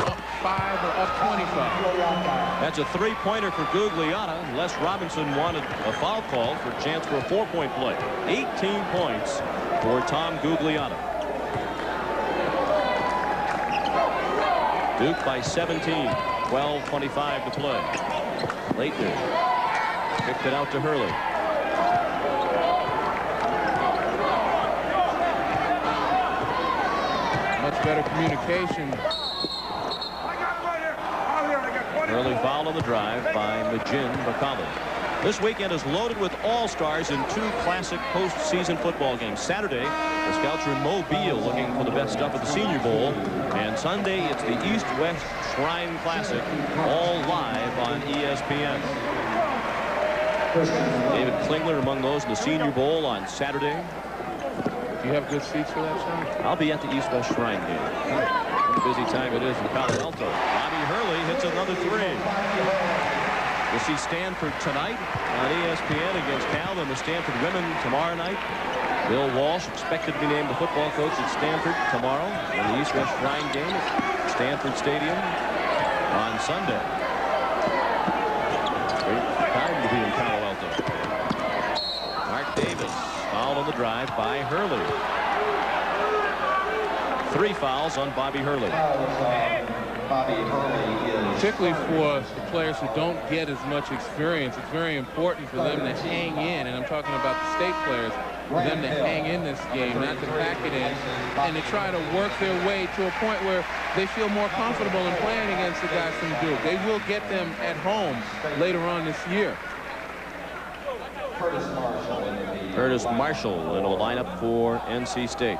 up 5 or up 25. That's a three-pointer for Gugliotta. Les Robinson wanted a foul call for a chance for a 4-point play. 18 points for Tom Gugliotta. Duke by 17. 12:25 to play. Laettner kicked it out to Hurley. Much better communication. Hurley fouled on the drive by Majin Bakali. This weekend is loaded with all-stars in 2 classic postseason football games. Saturday, the Scouts are in Mobile looking for the best stuff at the Senior Bowl. And Sunday, it's the East-West Shrine Classic, all live on ESPN. David Klingler among those in the Senior Bowl on Saturday. Do you have good seats for that, Sean? I'll be at the East-West Shrine game. What a busy time it is in Palo Alto. Bobby Hurley hits another three. We'll see Stanford tonight on ESPN against Cal and the Stanford women tomorrow night. Bill Walsh expected to be named the football coach at Stanford tomorrow in the East-West Shrine game at Stanford Stadium on Sunday. Great time to be in Palo Alto. Mark Davis fouled on the drive by Hurley. 3 fouls on Bobby Hurley. Particularly for the players who don't get as much experience, it's very important for them to hang in, and I'm talking about the state players, for them to hang in this game, not to pack it in, and to try to work their way to a point where they feel more comfortable in playing against the guys from Duke. They will get them at home later on this year. Curtis Marshall into the lineup for NC State.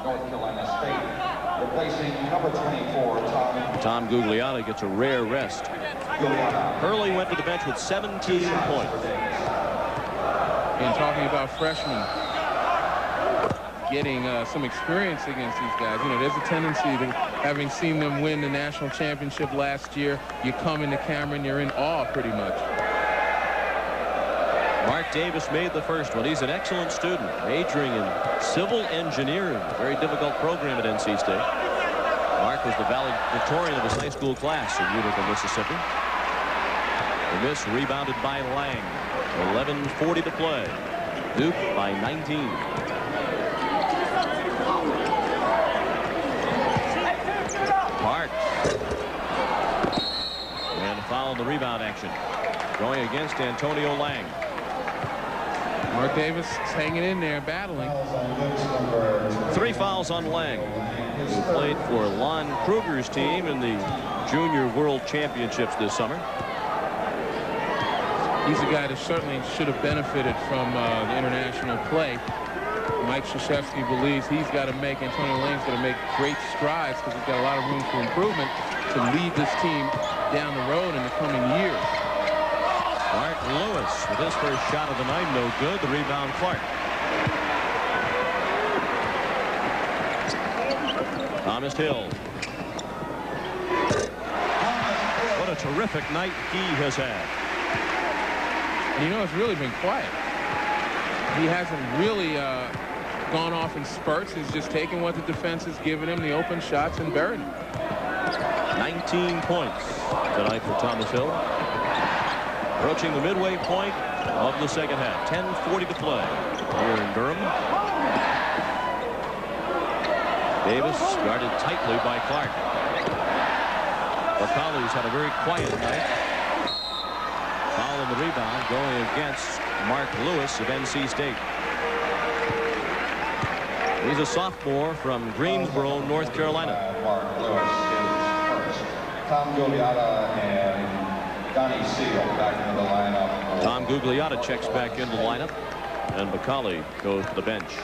Replacing number 24, Tom Gugliotta gets a rare rest. Hurley went to the bench with 17 points. And talking about freshmen getting some experience against these guys, you know, there's a tendency to, having seen them win the national championship last year, you come into Cameron, you're in awe pretty much. Mark Davis made the first one. He's an excellent student, majoring in civil engineering, a very difficult program at NC State. Mark was the valedictorian of his high school class in Utica, Mississippi. The miss rebounded by Lang. 11:40 to play. Duke by 19. Parks. And a foul in the rebound action. Going against Antonio Lang. Mark Davis is hanging in there, battling. 3 fouls on Lang, who played for Lon Kruger's team in the Junior World Championships this summer. He's a guy that certainly should have benefited from the international play. Mike Krzyzewski believes he's got to make, Antonio Lang's got to make great strides because he's got a lot of room for improvement to lead this team down the road in the coming years. Mark Lewis with his first shot of the night, no good. The rebound, Clark. Thomas Hill. What a terrific night he has had. And you know, it's really been quiet. He hasn't really gone off in spurts. He's just taken what the defense has given him, the open shots, and buried them. 19 points tonight for Thomas Hill. Approaching the midway point of the second half. 10:40 to play here in Durham. Davis guarded tightly by Clark. Bakali's had a very quiet night. Foul in the rebound going against Mark Lewis of NC State. He's a sophomore from Greensboro, North Carolina. Mark Lewis is first. Tom Gugliotta and Donnie Seal back into the lineup. Tom Gugliotta checks back into the lineup, and Bakali goes to the bench.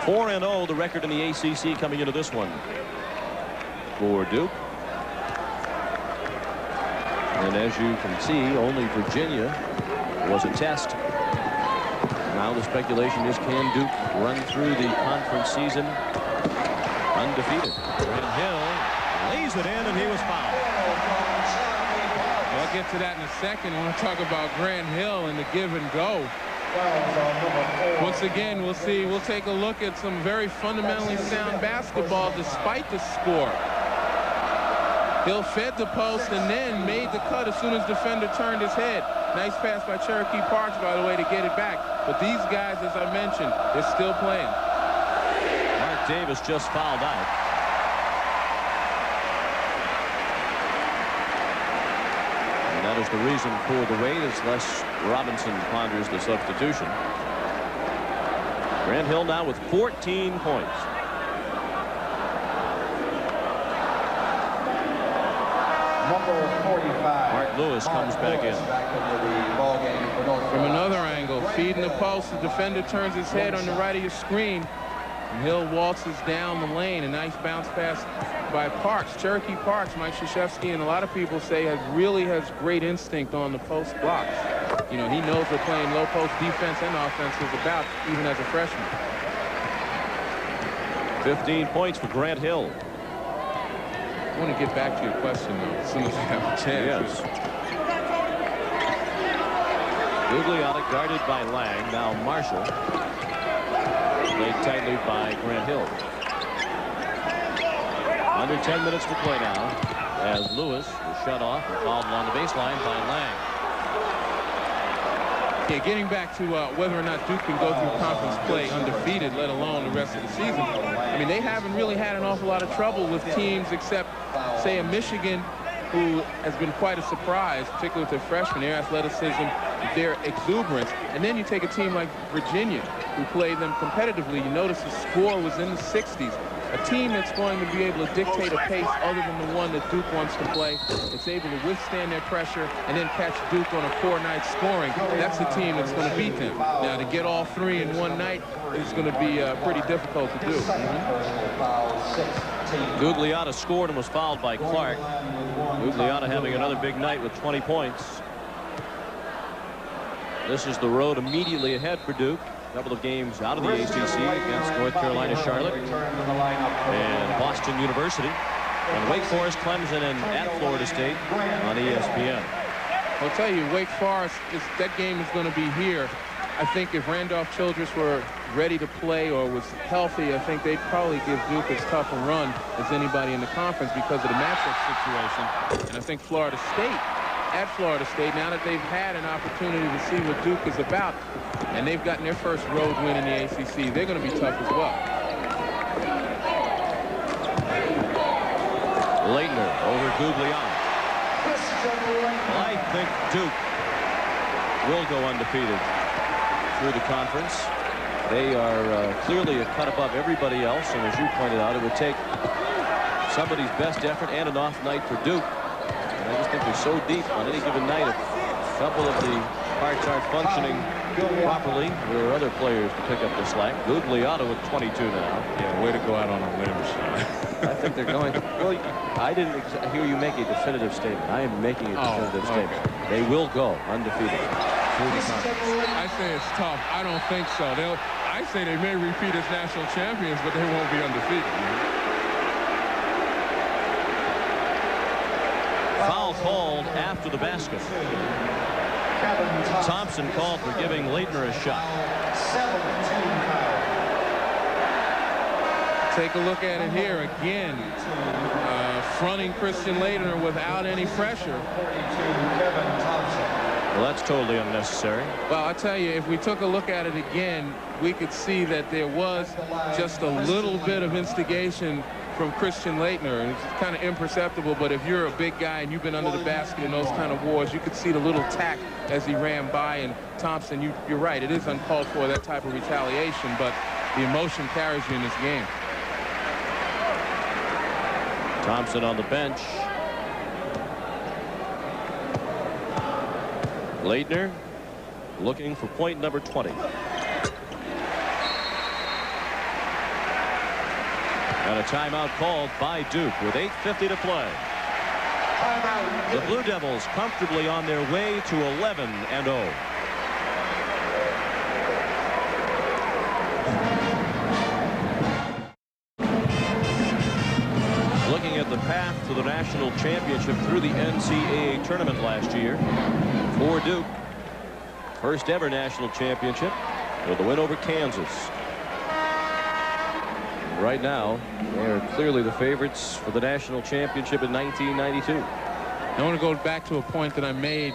4-0 the record in the ACC coming into this one for Duke. And as you can see, only Virginia was a test. Now the speculation is, can Duke run through the conference season undefeated? And Hill lays it in, and he was fouled. I'll get to that in a second. I want to talk about Grant Hill and the give and go. Once again, we'll see. We'll take a look at some very fundamentally sound basketball despite the score. Hill fed the post and then made the cut as soon as defender turned his head. Nice pass by Cherokee Parks, by the way, to get it back. But these guys, as I mentioned, they're still playing. Mark Davis just fouled out. That is the reason for the wait, as Les Robinson ponders the substitution. Grant Hill now with 14 points. Number 45. Mark Lewis comes back in. From another angle, feeding the post, the defender turns his head on the right of your screen. And Hill waltzes down the lane. A nice bounce pass by Parks. Cherokee Parks, Mike Krzyzewski, and a lot of people say really has great instinct on the post blocks. You know, he knows what playing low post defense and offense is about, even as a freshman. 15 points for Grant Hill. I want to get back to your question, though, as soon as I have a chance. Yes. Gugliotta guarded by Lang. Now Marshall. Played tightly by Grant Hill. Under 10 minutes to play now, as Lewis was shut off and fouled along the baseline by Lang. Yeah, getting back to whether or not Duke can go through conference play undefeated, let alone the rest of the season. I mean, they haven't really had an awful lot of trouble with teams except, say, a Michigan, who has been quite a surprise, particularly with their freshmen, their athleticism, their exuberance. And then you take a team like Virginia, who played them competitively. You notice the score was in the 60s. A team that's going to be able to dictate a pace other than the one that Duke wants to play. It's able to withstand their pressure and then catch Duke on a poor night scoring. That's the team that's going to beat them. Now, to get all three in one night is going to be pretty difficult to do. Gugliotta scored and was fouled by Clark. Gugliotta having another big night with 20 points. This is the road immediately ahead for Duke. A couple of games out of the ACC against North Carolina, Charlotte, and Boston University, and Wake Forest, Clemson, and at Florida State on ESPN. I'll tell you, Wake Forest, that game is going to be here. I think if Randolph Childress were ready to play or was healthy, I think they'd probably give Duke as tough a run as anybody in the conference because of the matchup situation. And I think Florida State, at Florida State, now that they've had an opportunity to see what Duke is about, and they've gotten their first road win in the ACC, they're going to be tough as well. Leitner over Gugliotta. Well, I think Duke will go undefeated through the conference. They are clearly a cut above everybody else, and as you pointed out, it would take somebody's best effort and an off night for Duke. And I just think they're so deep on any given night. A couple of the parts aren't functioning properly. There are other players to pick up the slack. Gugliotta with 22 now. Yeah, way to go out on a limb, Sean. I think they're going to. Well, I didn't hear you make a definitive statement. I am making a definitive statement. They will go undefeated through the conference. I say it's tough. I don't think so. I say they may repeat as national champions, but they won't be undefeated. Foul called after the basket. Thompson called for giving Leitner a shot. Take a look at it here again. Fronting Christian Leitner without any pressure. Well, that's totally unnecessary. Well, I tell you, if we took a look at it again, we could see that there was just a little bit of instigation from Christian Leitner. It's kind of imperceptible, but if you're a big guy and you've been under the basket in those kind of wars, you could see the little tack as he ran by. And Thompson, you're right, it is uncalled for, that type of retaliation, but the emotion carries you in this game. Thompson on the bench. Leitner looking for point number 20. And a timeout called by Duke with 8:50 to play. The Blue Devils comfortably on their way to 11-0. Looking at the path to the national championship through the NCAA tournament last year for Duke. First ever national championship with a win over Kansas. Right now, they are clearly the favorites for the national championship in 1992. I want to go back to a point that I made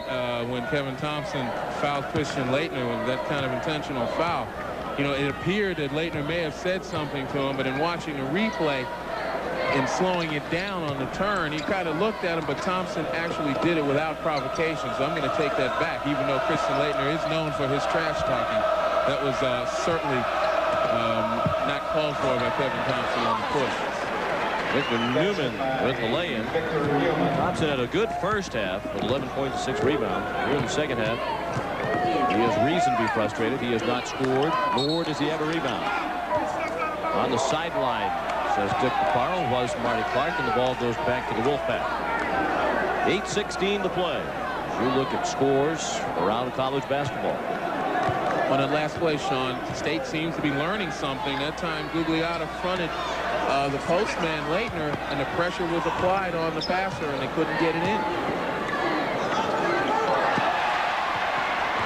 when Kevin Thompson fouled Christian Leitner with that kind of intentional foul. You know, it appeared that Leitner may have said something to him, but in watching the replay and slowing it down on the turn, he kind of looked at him, but Thompson actually did it without provocation. So I'm going to take that back, even though Christian Leitner is known for his trash talking. That was certainly not called for by Kevin Thompson on the push. Victor Newman with the lay-in. Thompson had a good first half with 11 points and 6 rebounds. Here in the second half, he has reason to be frustrated. He has not scored, nor does he have a rebound. On the sideline, says Dick DeParle, was Marty Clark, and the ball goes back to the Wolfpack. 8:16 to play. As you look at scores around college basketball. On that last play, Sean, State seems to be learning something. That time, Gugliotta fronted the postman, Leitner, and the pressure was applied on the passer, and they couldn't get it in.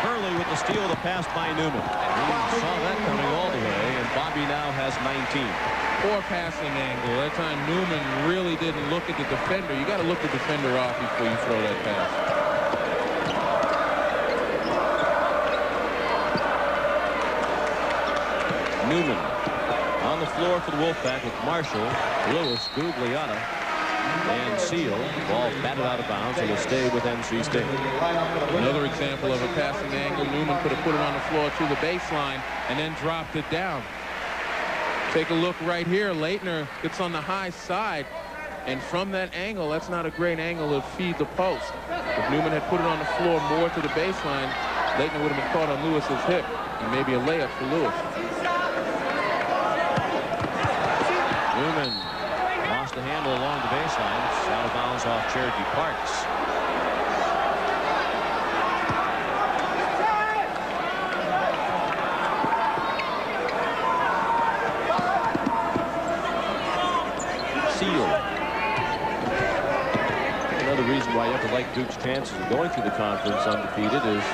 Hurley with the steal, the pass by Newman. He saw that coming all the way, and Bobby now has 19. Poor passing angle. That time Newman really didn't look at the defender. You got to look the defender off before you throw that pass. Newman on the floor for the Wolfpack with Marshall, Lewis, Gugliotta, and Seal. Ball batted out of bounds, and will stay with NC State. Another example of a passing angle. Newman could have put it on the floor to the baseline and then dropped it down. Take a look right here. Leitner gets on the high side, and from that angle, that's not a great angle to feed the post. If Newman had put it on the floor more to the baseline, Leitner would have been caught on Lewis's hip, and maybe a layup for Lewis. Newman lost the handle along the baseline. It's out of bounds off Cherokee Parks. Seal. Another reason why you have to like Duke's chances of going through the conference undefeated is,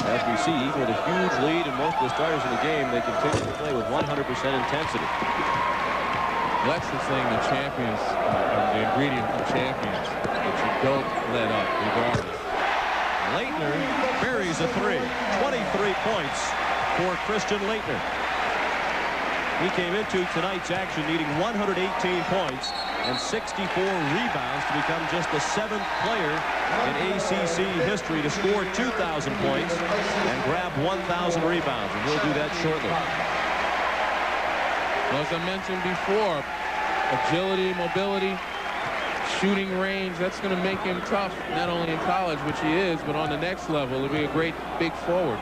as we see, even with a huge lead and most of the starters in the game, they continue to play with 100% intensity. That's the thing, the champions, the ingredient for champions, that you don't let up, regardless. Leitner buries a three. 23 points for Christian Leitner. He came into tonight's action needing 118 points and 64 rebounds to become just the 7th player in ACC history to score 2,000 points and grab 1,000 rebounds, and he'll do that shortly. As I mentioned before, agility, mobility, shooting range, that's going to make him tough, not only in college, which he is, but on the next level. He'll be a great big forward.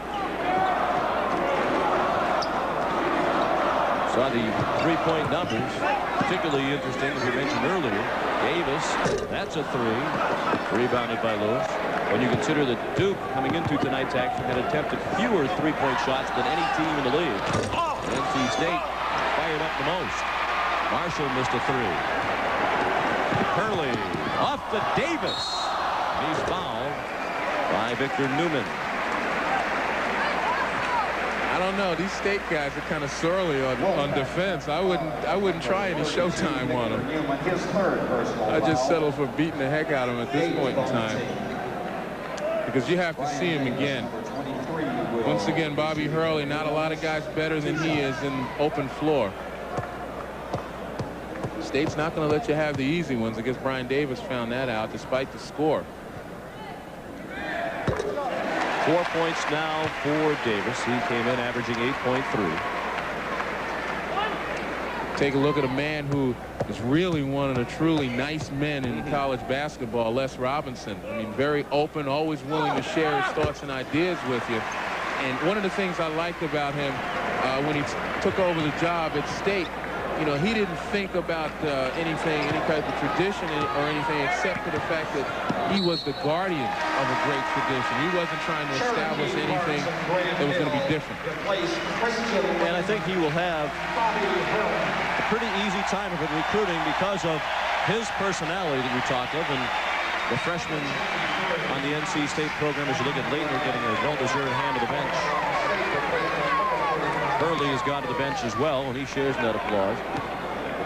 Saw the three-point numbers, particularly interesting, as we mentioned earlier. Davis, that's a three, rebounded by Lewis. When you consider that Duke, coming into tonight's action, had attempted fewer three-point shots than any team in the league. NC State fired up the most. Marshall missed a three. Hurley off to Davis. He's fouled by Victor Newman. I don't know. These State guys are kind of surly on defense. I wouldn't try any showtime on them. I just settle for beating the heck out of them at this point in time, because you have to see him again. Once again, Bobby Hurley, not a lot of guys better than he is in open floor. State's not going to let you have the easy ones. I guess Brian Davis found that out despite the score. 4 points now for Davis. He came in averaging 8.3. Take a look at a man who is really one of the truly nice men in college basketball, Les Robinson. I mean, very open, always willing to share his thoughts and ideas with you. And one of the things I liked about him when he took over the job at State, you know, he didn't think about any type of tradition or anything, except for the fact that he was the guardian of a great tradition. He wasn't trying to establish anything that was going to be different. And I think he will have a pretty easy time of it recruiting because of his personality that we talked of, and the freshman on the NC State program, as you look at Leitner getting a well-deserved hand to the bench. Hurley has gone to the bench as well, and he shares in that applause.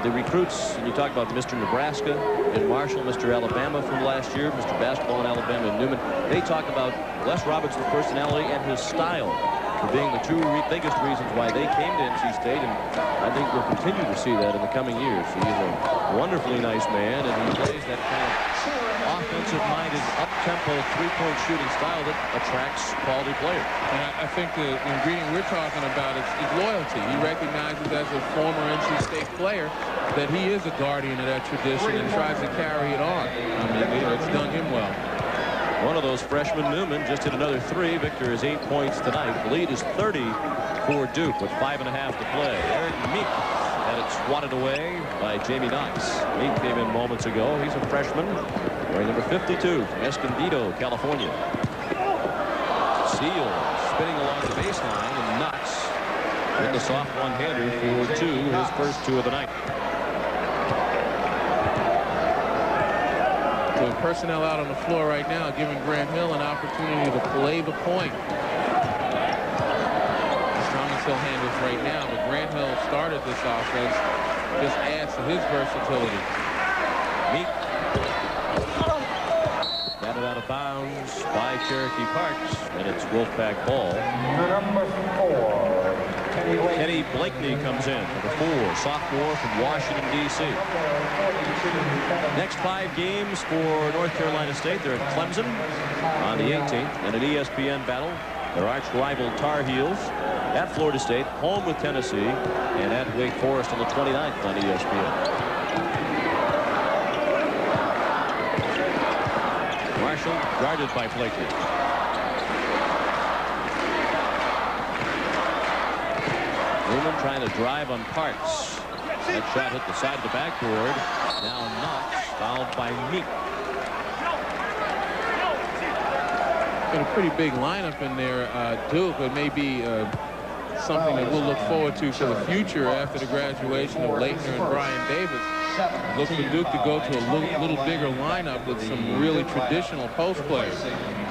The recruits, and you talk about Mr. Nebraska and Marshall, Mr. Alabama from last year, Mr. Basketball in Alabama and Newman, they talk about Les Robinson's personality and his style for being the two biggest reasons why they came to NC State, and I think we'll continue to see that in the coming years. He is a wonderfully nice man, and he plays that kind of offensive-minded, up-tempo, three-point shooting style that attracts quality players. And I think the ingredient we're talking about is loyalty. He recognizes as a former NC State player that he is a guardian of that tradition and tries to carry it on. I mean, it's done him well. One of those freshmen, Newman, just hit another three. Victor has 8 points tonight. The lead is 30 for Duke with 5.5 to play. Eric Meek had it swatted away by Jamie Knox. Meek came in moments ago. He's a freshman, wearing number 52 from Escondido, California. Seal spinning along the baseline, and Knox with the soft one-hander for two, his first two of the night. The personnel out on the floor right now giving Grant Hill an opportunity to play the point. Thomas Hill handles right now, but Grant Hill started this offense. Just adds to his versatility. Meek. Batted out of bounds by Cherokee Parks, and it's Wolfpack ball. Number 4, Kenny Blakeney comes in, number 4, sophomore from Washington, D.C. Next 5 games for North Carolina State. They're at Clemson on the 18th, and an ESPN battle. Their arch rival Tar Heels at Florida State, home with Tennessee, and at Wake Forest on the 29th on ESPN. Marshall guarded by Blakeney. Newman trying to drive on Parks. That shot hit the side of the backboard. Now Knox, fouled by Meek. Got a pretty big lineup in there, Duke. It may be something that we'll look forward to for the future after the graduation of Leitner and Brian Davis. Look for Duke to go to a little bigger lineup with some really traditional post players.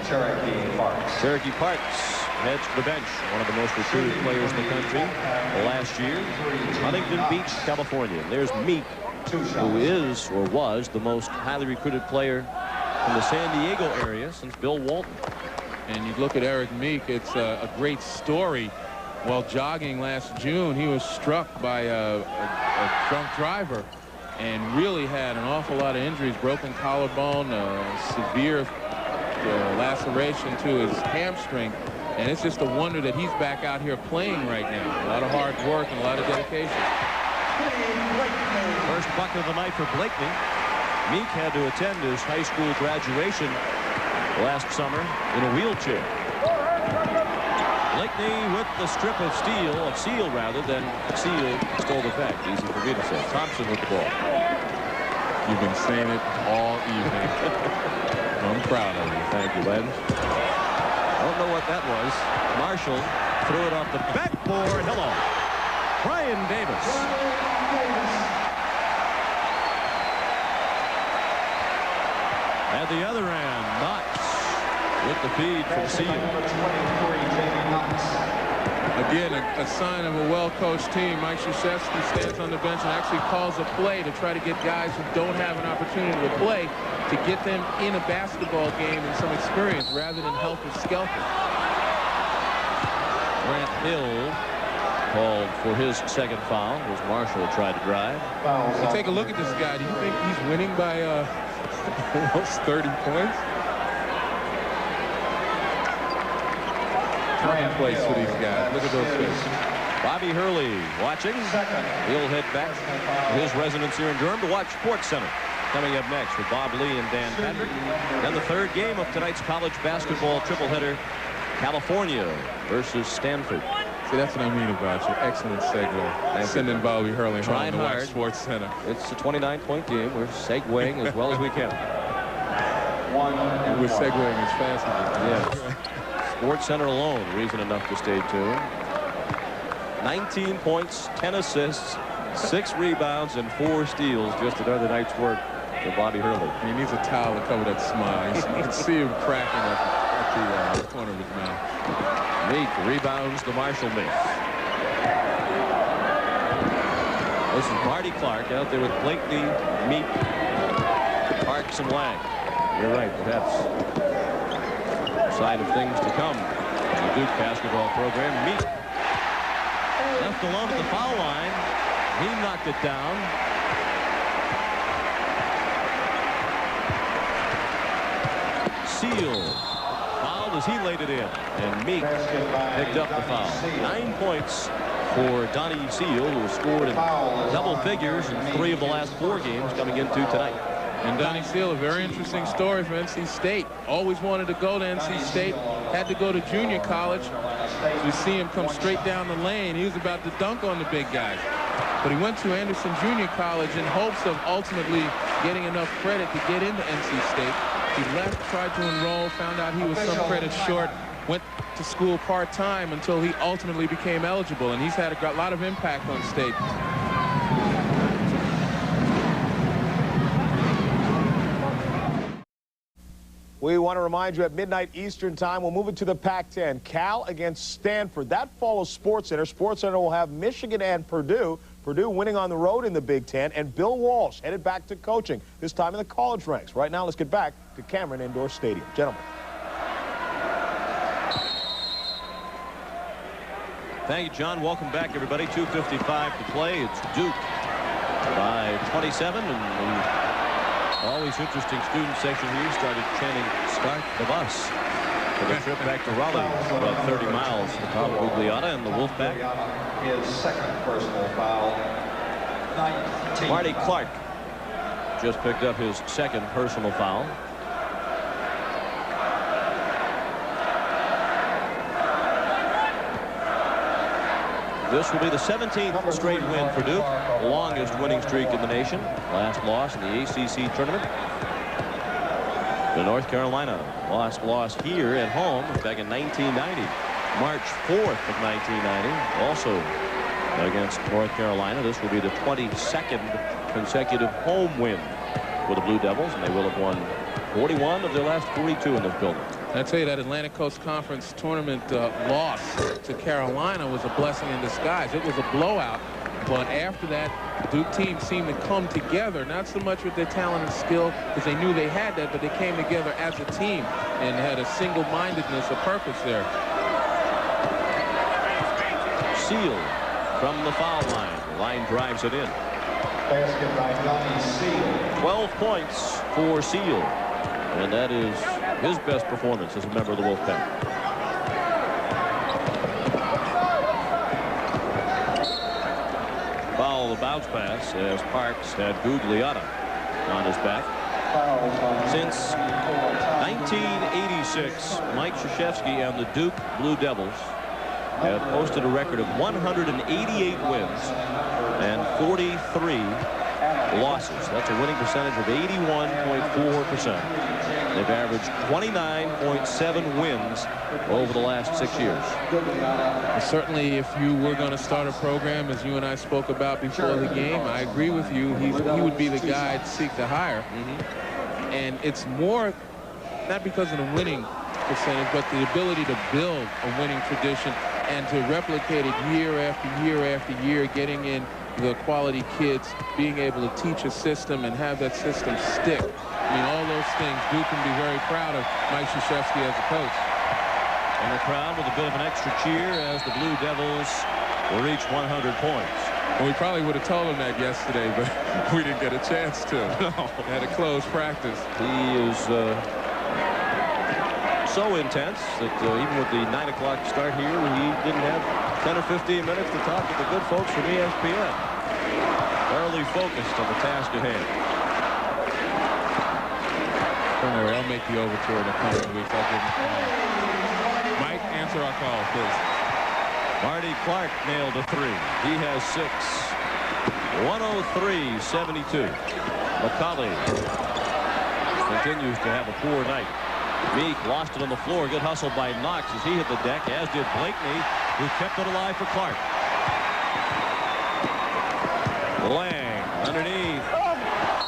Cherokee Parks heads to the bench, one of the most recruited players in the country last year. Huntington Beach, California. There's Meek, who is or was the most highly recruited player from the San Diego area since Bill Walton. And you look at Eric Meek, it's a great story. While jogging last June, he was struck by a drunk driver and really had an awful lot of injuries, broken collarbone, severe laceration to his hamstring. And it's just a wonder that he's back out here playing right now. A lot of hard work and a lot of dedication. First bucket of the night for Blakeney. Meek had to attend his high school graduation last summer in a wheelchair. Blakeney with the strip of seal rather than Seal stole the fact. Easy for me to say. Thompson with the ball. You've been saying it all evening. I'm proud of you. Thank you, Len. I don't know what that was. Marshall threw it off the backboard. Hello. Brian Davis. At the other end, Knox with the feed from Seal. Again, a sign of a well-coached team. Mike Krzyzewski stands on the bench and actually calls a play to try to get guys who don't have an opportunity to play to get them in a basketball game and some experience rather than helter-skelter. Grant Hill called for his second foul as Marshall tried to drive. You take a look at this guy. Do you think he's winning by almost 30 points? Place for these guys. Look at those fists. Bobby Hurley watching. He'll head back to his residence here in Durham to watch Sports Center. Coming up next with Bob Lee and Dan Patrick. And the third game of tonight's college basketball triple-header, California versus Stanford. See, that's what I mean about you. Excellent segue. Sending Bobby Hurley home to watch Sports Center. It's a 29-point game. We're segueing as well as we can. We're segueing as fast as we can. Yes. Sports Center alone, reason enough to stay tuned. 19 points, 10 assists, 6 rebounds, and 4 steals. Just another night's work for Bobby Hurley. He needs a towel to cover that smile. You can see him cracking at the corner of his mouth. Meek rebounds the Marshall miss. This is Marty Clark out there with Blakeney, Meek, Parks, and Lang. You're right, perhaps side of things to come in the Duke basketball program. Meek left alone at the foul line. He knocked it down. Seal fouled as he laid it in, and Meek picked up the foul. 9 points for Donnie Seal, who has scored in double figures in 3 of the last 4 games coming into tonight. And Donnie Seal, a very interesting story for NC State. Always wanted to go to NC State. Had to go to junior college. You see him come straight down the lane. He was about to dunk on the big guys. But he went to Anderson Junior College in hopes of ultimately getting enough credit to get into NC State. He left, tried to enroll, found out he was some credits short, went to school part-time until he ultimately became eligible. And he's had a lot of impact on State. We want to remind you at midnight Eastern time, we'll move it to the Pac-10. Cal against Stanford. That follows SportsCenter. SportsCenter will have Michigan and Purdue. Purdue winning on the road in the Big Ten. And Bill Walsh headed back to coaching, this time in the college ranks. Right now, let's get back to Cameron Indoor Stadium. Gentlemen. Thank you, John. Welcome back, everybody. 2:55 to play. It's Duke by 27. And always interesting student section here started chanting, "Start the bus," for the trip back to Raleigh. About 30 miles to Tom Gugliotta and the Wolfpack. His second personal foul. 19. Marty Clark just picked up his second personal foul. This will be the 17th straight win for Duke, the longest winning streak in the nation. Last loss in the ACC tournament to North Carolina. Last loss here at home back in 1990. March 4th of 1990. Also against North Carolina. This will be the 22nd consecutive home win for the Blue Devils, and they will have won 41 of their last 42 in this building. I tell you, that Atlantic Coast Conference tournament loss to Carolina was a blessing in disguise. It was a blowout, but after that, the Duke team seemed to come together, not so much with their talent and skill, because they knew they had that, but they came together as a team and had a single-mindedness, a purpose there. Seal from the foul line. The line drives it in. Basket by Donnie Seal. 12 points for Seal, and that is his best performance as a member of the Wolfpack. Foul, the bounce pass as Parks had Gugliotta on his back. Since 1986, Mike Krzyzewski and the Duke Blue Devils have posted a record of 188 wins and 43 losses. That's a winning percentage of 81.4%. They've averaged 29.7 wins over the last 6 years. Certainly, if you were going to start a program, as you and I spoke about before the game, I agree with you. He would be the guy to seek to hire. And it's more, not because of the winning percentage, but the ability to build a winning tradition and to replicate it year after year after year, getting in the quality kids, being able to teach a system and have that system stick. I mean, all those things. Duke can be very proud of Mike Krzyzewski as a coach. And the crowd with a bit of an extra cheer as the Blue Devils will reach 100 points. Well, we probably would have told him that yesterday, but we didn't get a chance to. No. Had a closed practice. He is so intense that even with the 9 o'clock start here, he didn't have 10 or 15 minutes to talk with the good folks from ESPN. Thoroughly focused on the task at hand. Don't worry, I'll make the overture in the coming weeks. I'll give him a call. Mike, answer our call, please. Marty Clark nailed a 3. He has 6. 103-72. McCauley continues to have a poor night. Meek lost it on the floor. Good hustle by Knox as he hit the deck, as did Blakeney, who kept it alive for Clark. Lang underneath.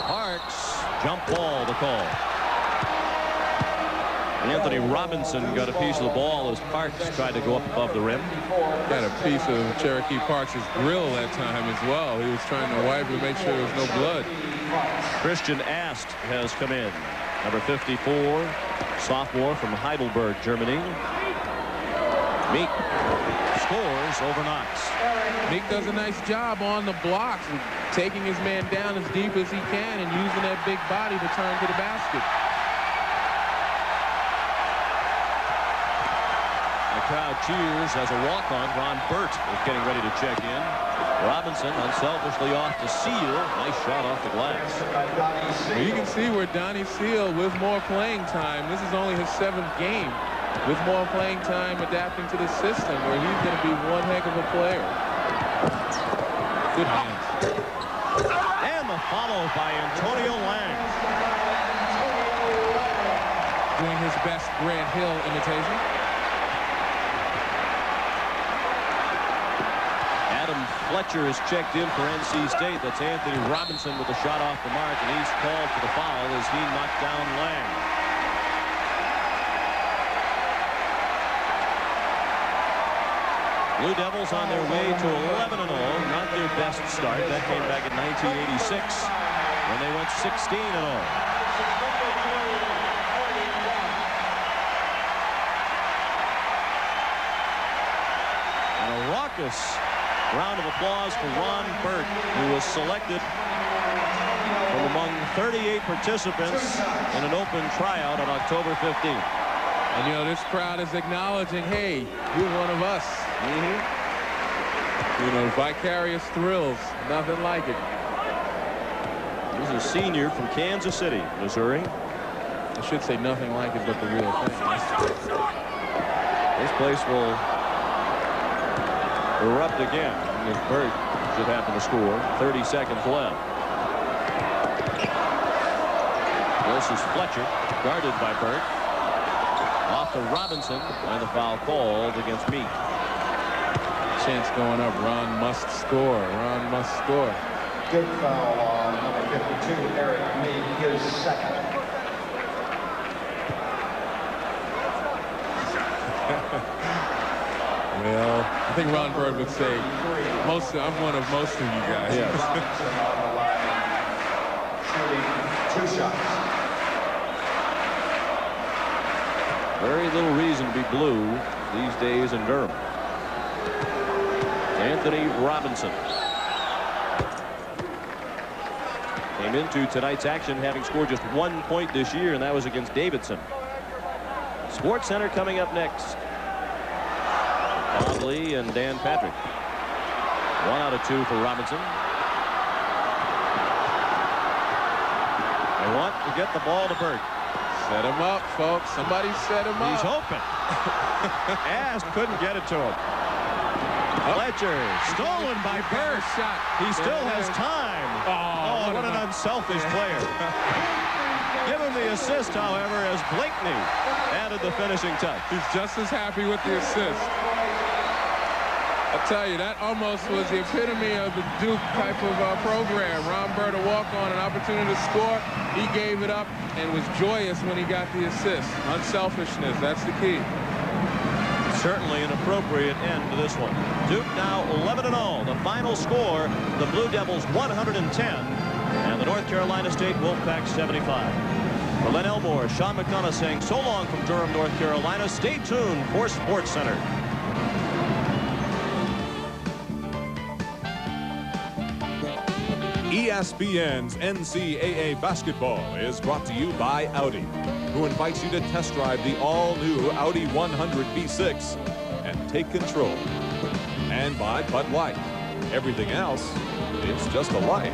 Parks. Jump ball, the call. Anthony Robinson got a piece of the ball as Parks tried to go up above the rim. Got a piece of Cherokee Parks' grill that time as well. He was trying to wipe and make sure there was no blood. Christian Ast has come in. Number 54, sophomore from Heidelberg, Germany. Meek scores over Knox. Meek does a nice job on the blocks, taking his man down as deep as he can and using that big body to turn to the basket. The crowd cheers as a walk-on. Ron Burt is getting ready to check in. Robinson unselfishly off to Seal. Nice shot off the glass. Well, you can see where Donnie Seal, with more playing time, this is only his 7th game, with more playing time adapting to the system, where he's going to be one heck of a player. Good hands. And the follow by Antonio Lang. Doing his best Grant Hill imitation. Fletcher is checked in for NC State. That's Anthony Robinson with a shot off the mark, and he's called for the foul as he knocked down Lang. Blue Devils on their way to 11-0. Not their best start. That came back in 1986 when they went 16-0. And a raucous round of applause for Ron Burt, who was selected from among 38 participants in an open tryout on October 15th. And, you know, this crowd is acknowledging, hey, you're one of us. You know, vicarious thrills. Nothing like it. He's a senior from Kansas City, Missouri. I should say nothing like it but the real thing. This place will erupt again. If Burt should happen to score. 30 seconds left. This is Fletcher, guarded by Burt. Off to Robinson, and the foul called against Meek. Chance going up. Ron must score. Ron must score. Good foul on number 52, Eric Meek, his second. Well, I think Ron Burt would say, I'm one of most of you guys. Yes. Robinson on the line, shooting 2 shots. Very little reason to be blue these days in Durham. Anthony Robinson came into tonight's action having scored just 1 point this year, and that was against Davidson. Sports Center coming up next. Bob Lee and Dan Patrick. 1 out of 2 for Robinson. They want to get the ball to Burt. Set him up, folks. Somebody set him up. He's open. Ass couldn't get it to him. Fletcher stolen by Burt. He still has time. Oh, what an unselfish player. Give him the assist, however, as Blakeney added the finishing touch. He's just as happy with the assist. I tell you, that almost was the epitome of the Duke type of program. Ron Burt, a walk-on, an opportunity to score. He gave it up and was joyous when he got the assist. Unselfishness, that's the key. Certainly an appropriate end to this one. Duke now 11-0. The final score, the Blue Devils 110 and the North Carolina State Wolfpack 75. For Len Elmore, Sean McDonough saying so long from Durham, North Carolina. Stay tuned for Sports Center. ESPN's NCAA basketball is brought to you by Audi, who invites you to test drive the all-new Audi 100 V6 and take control. And by Bud Light. Everything else is just a light.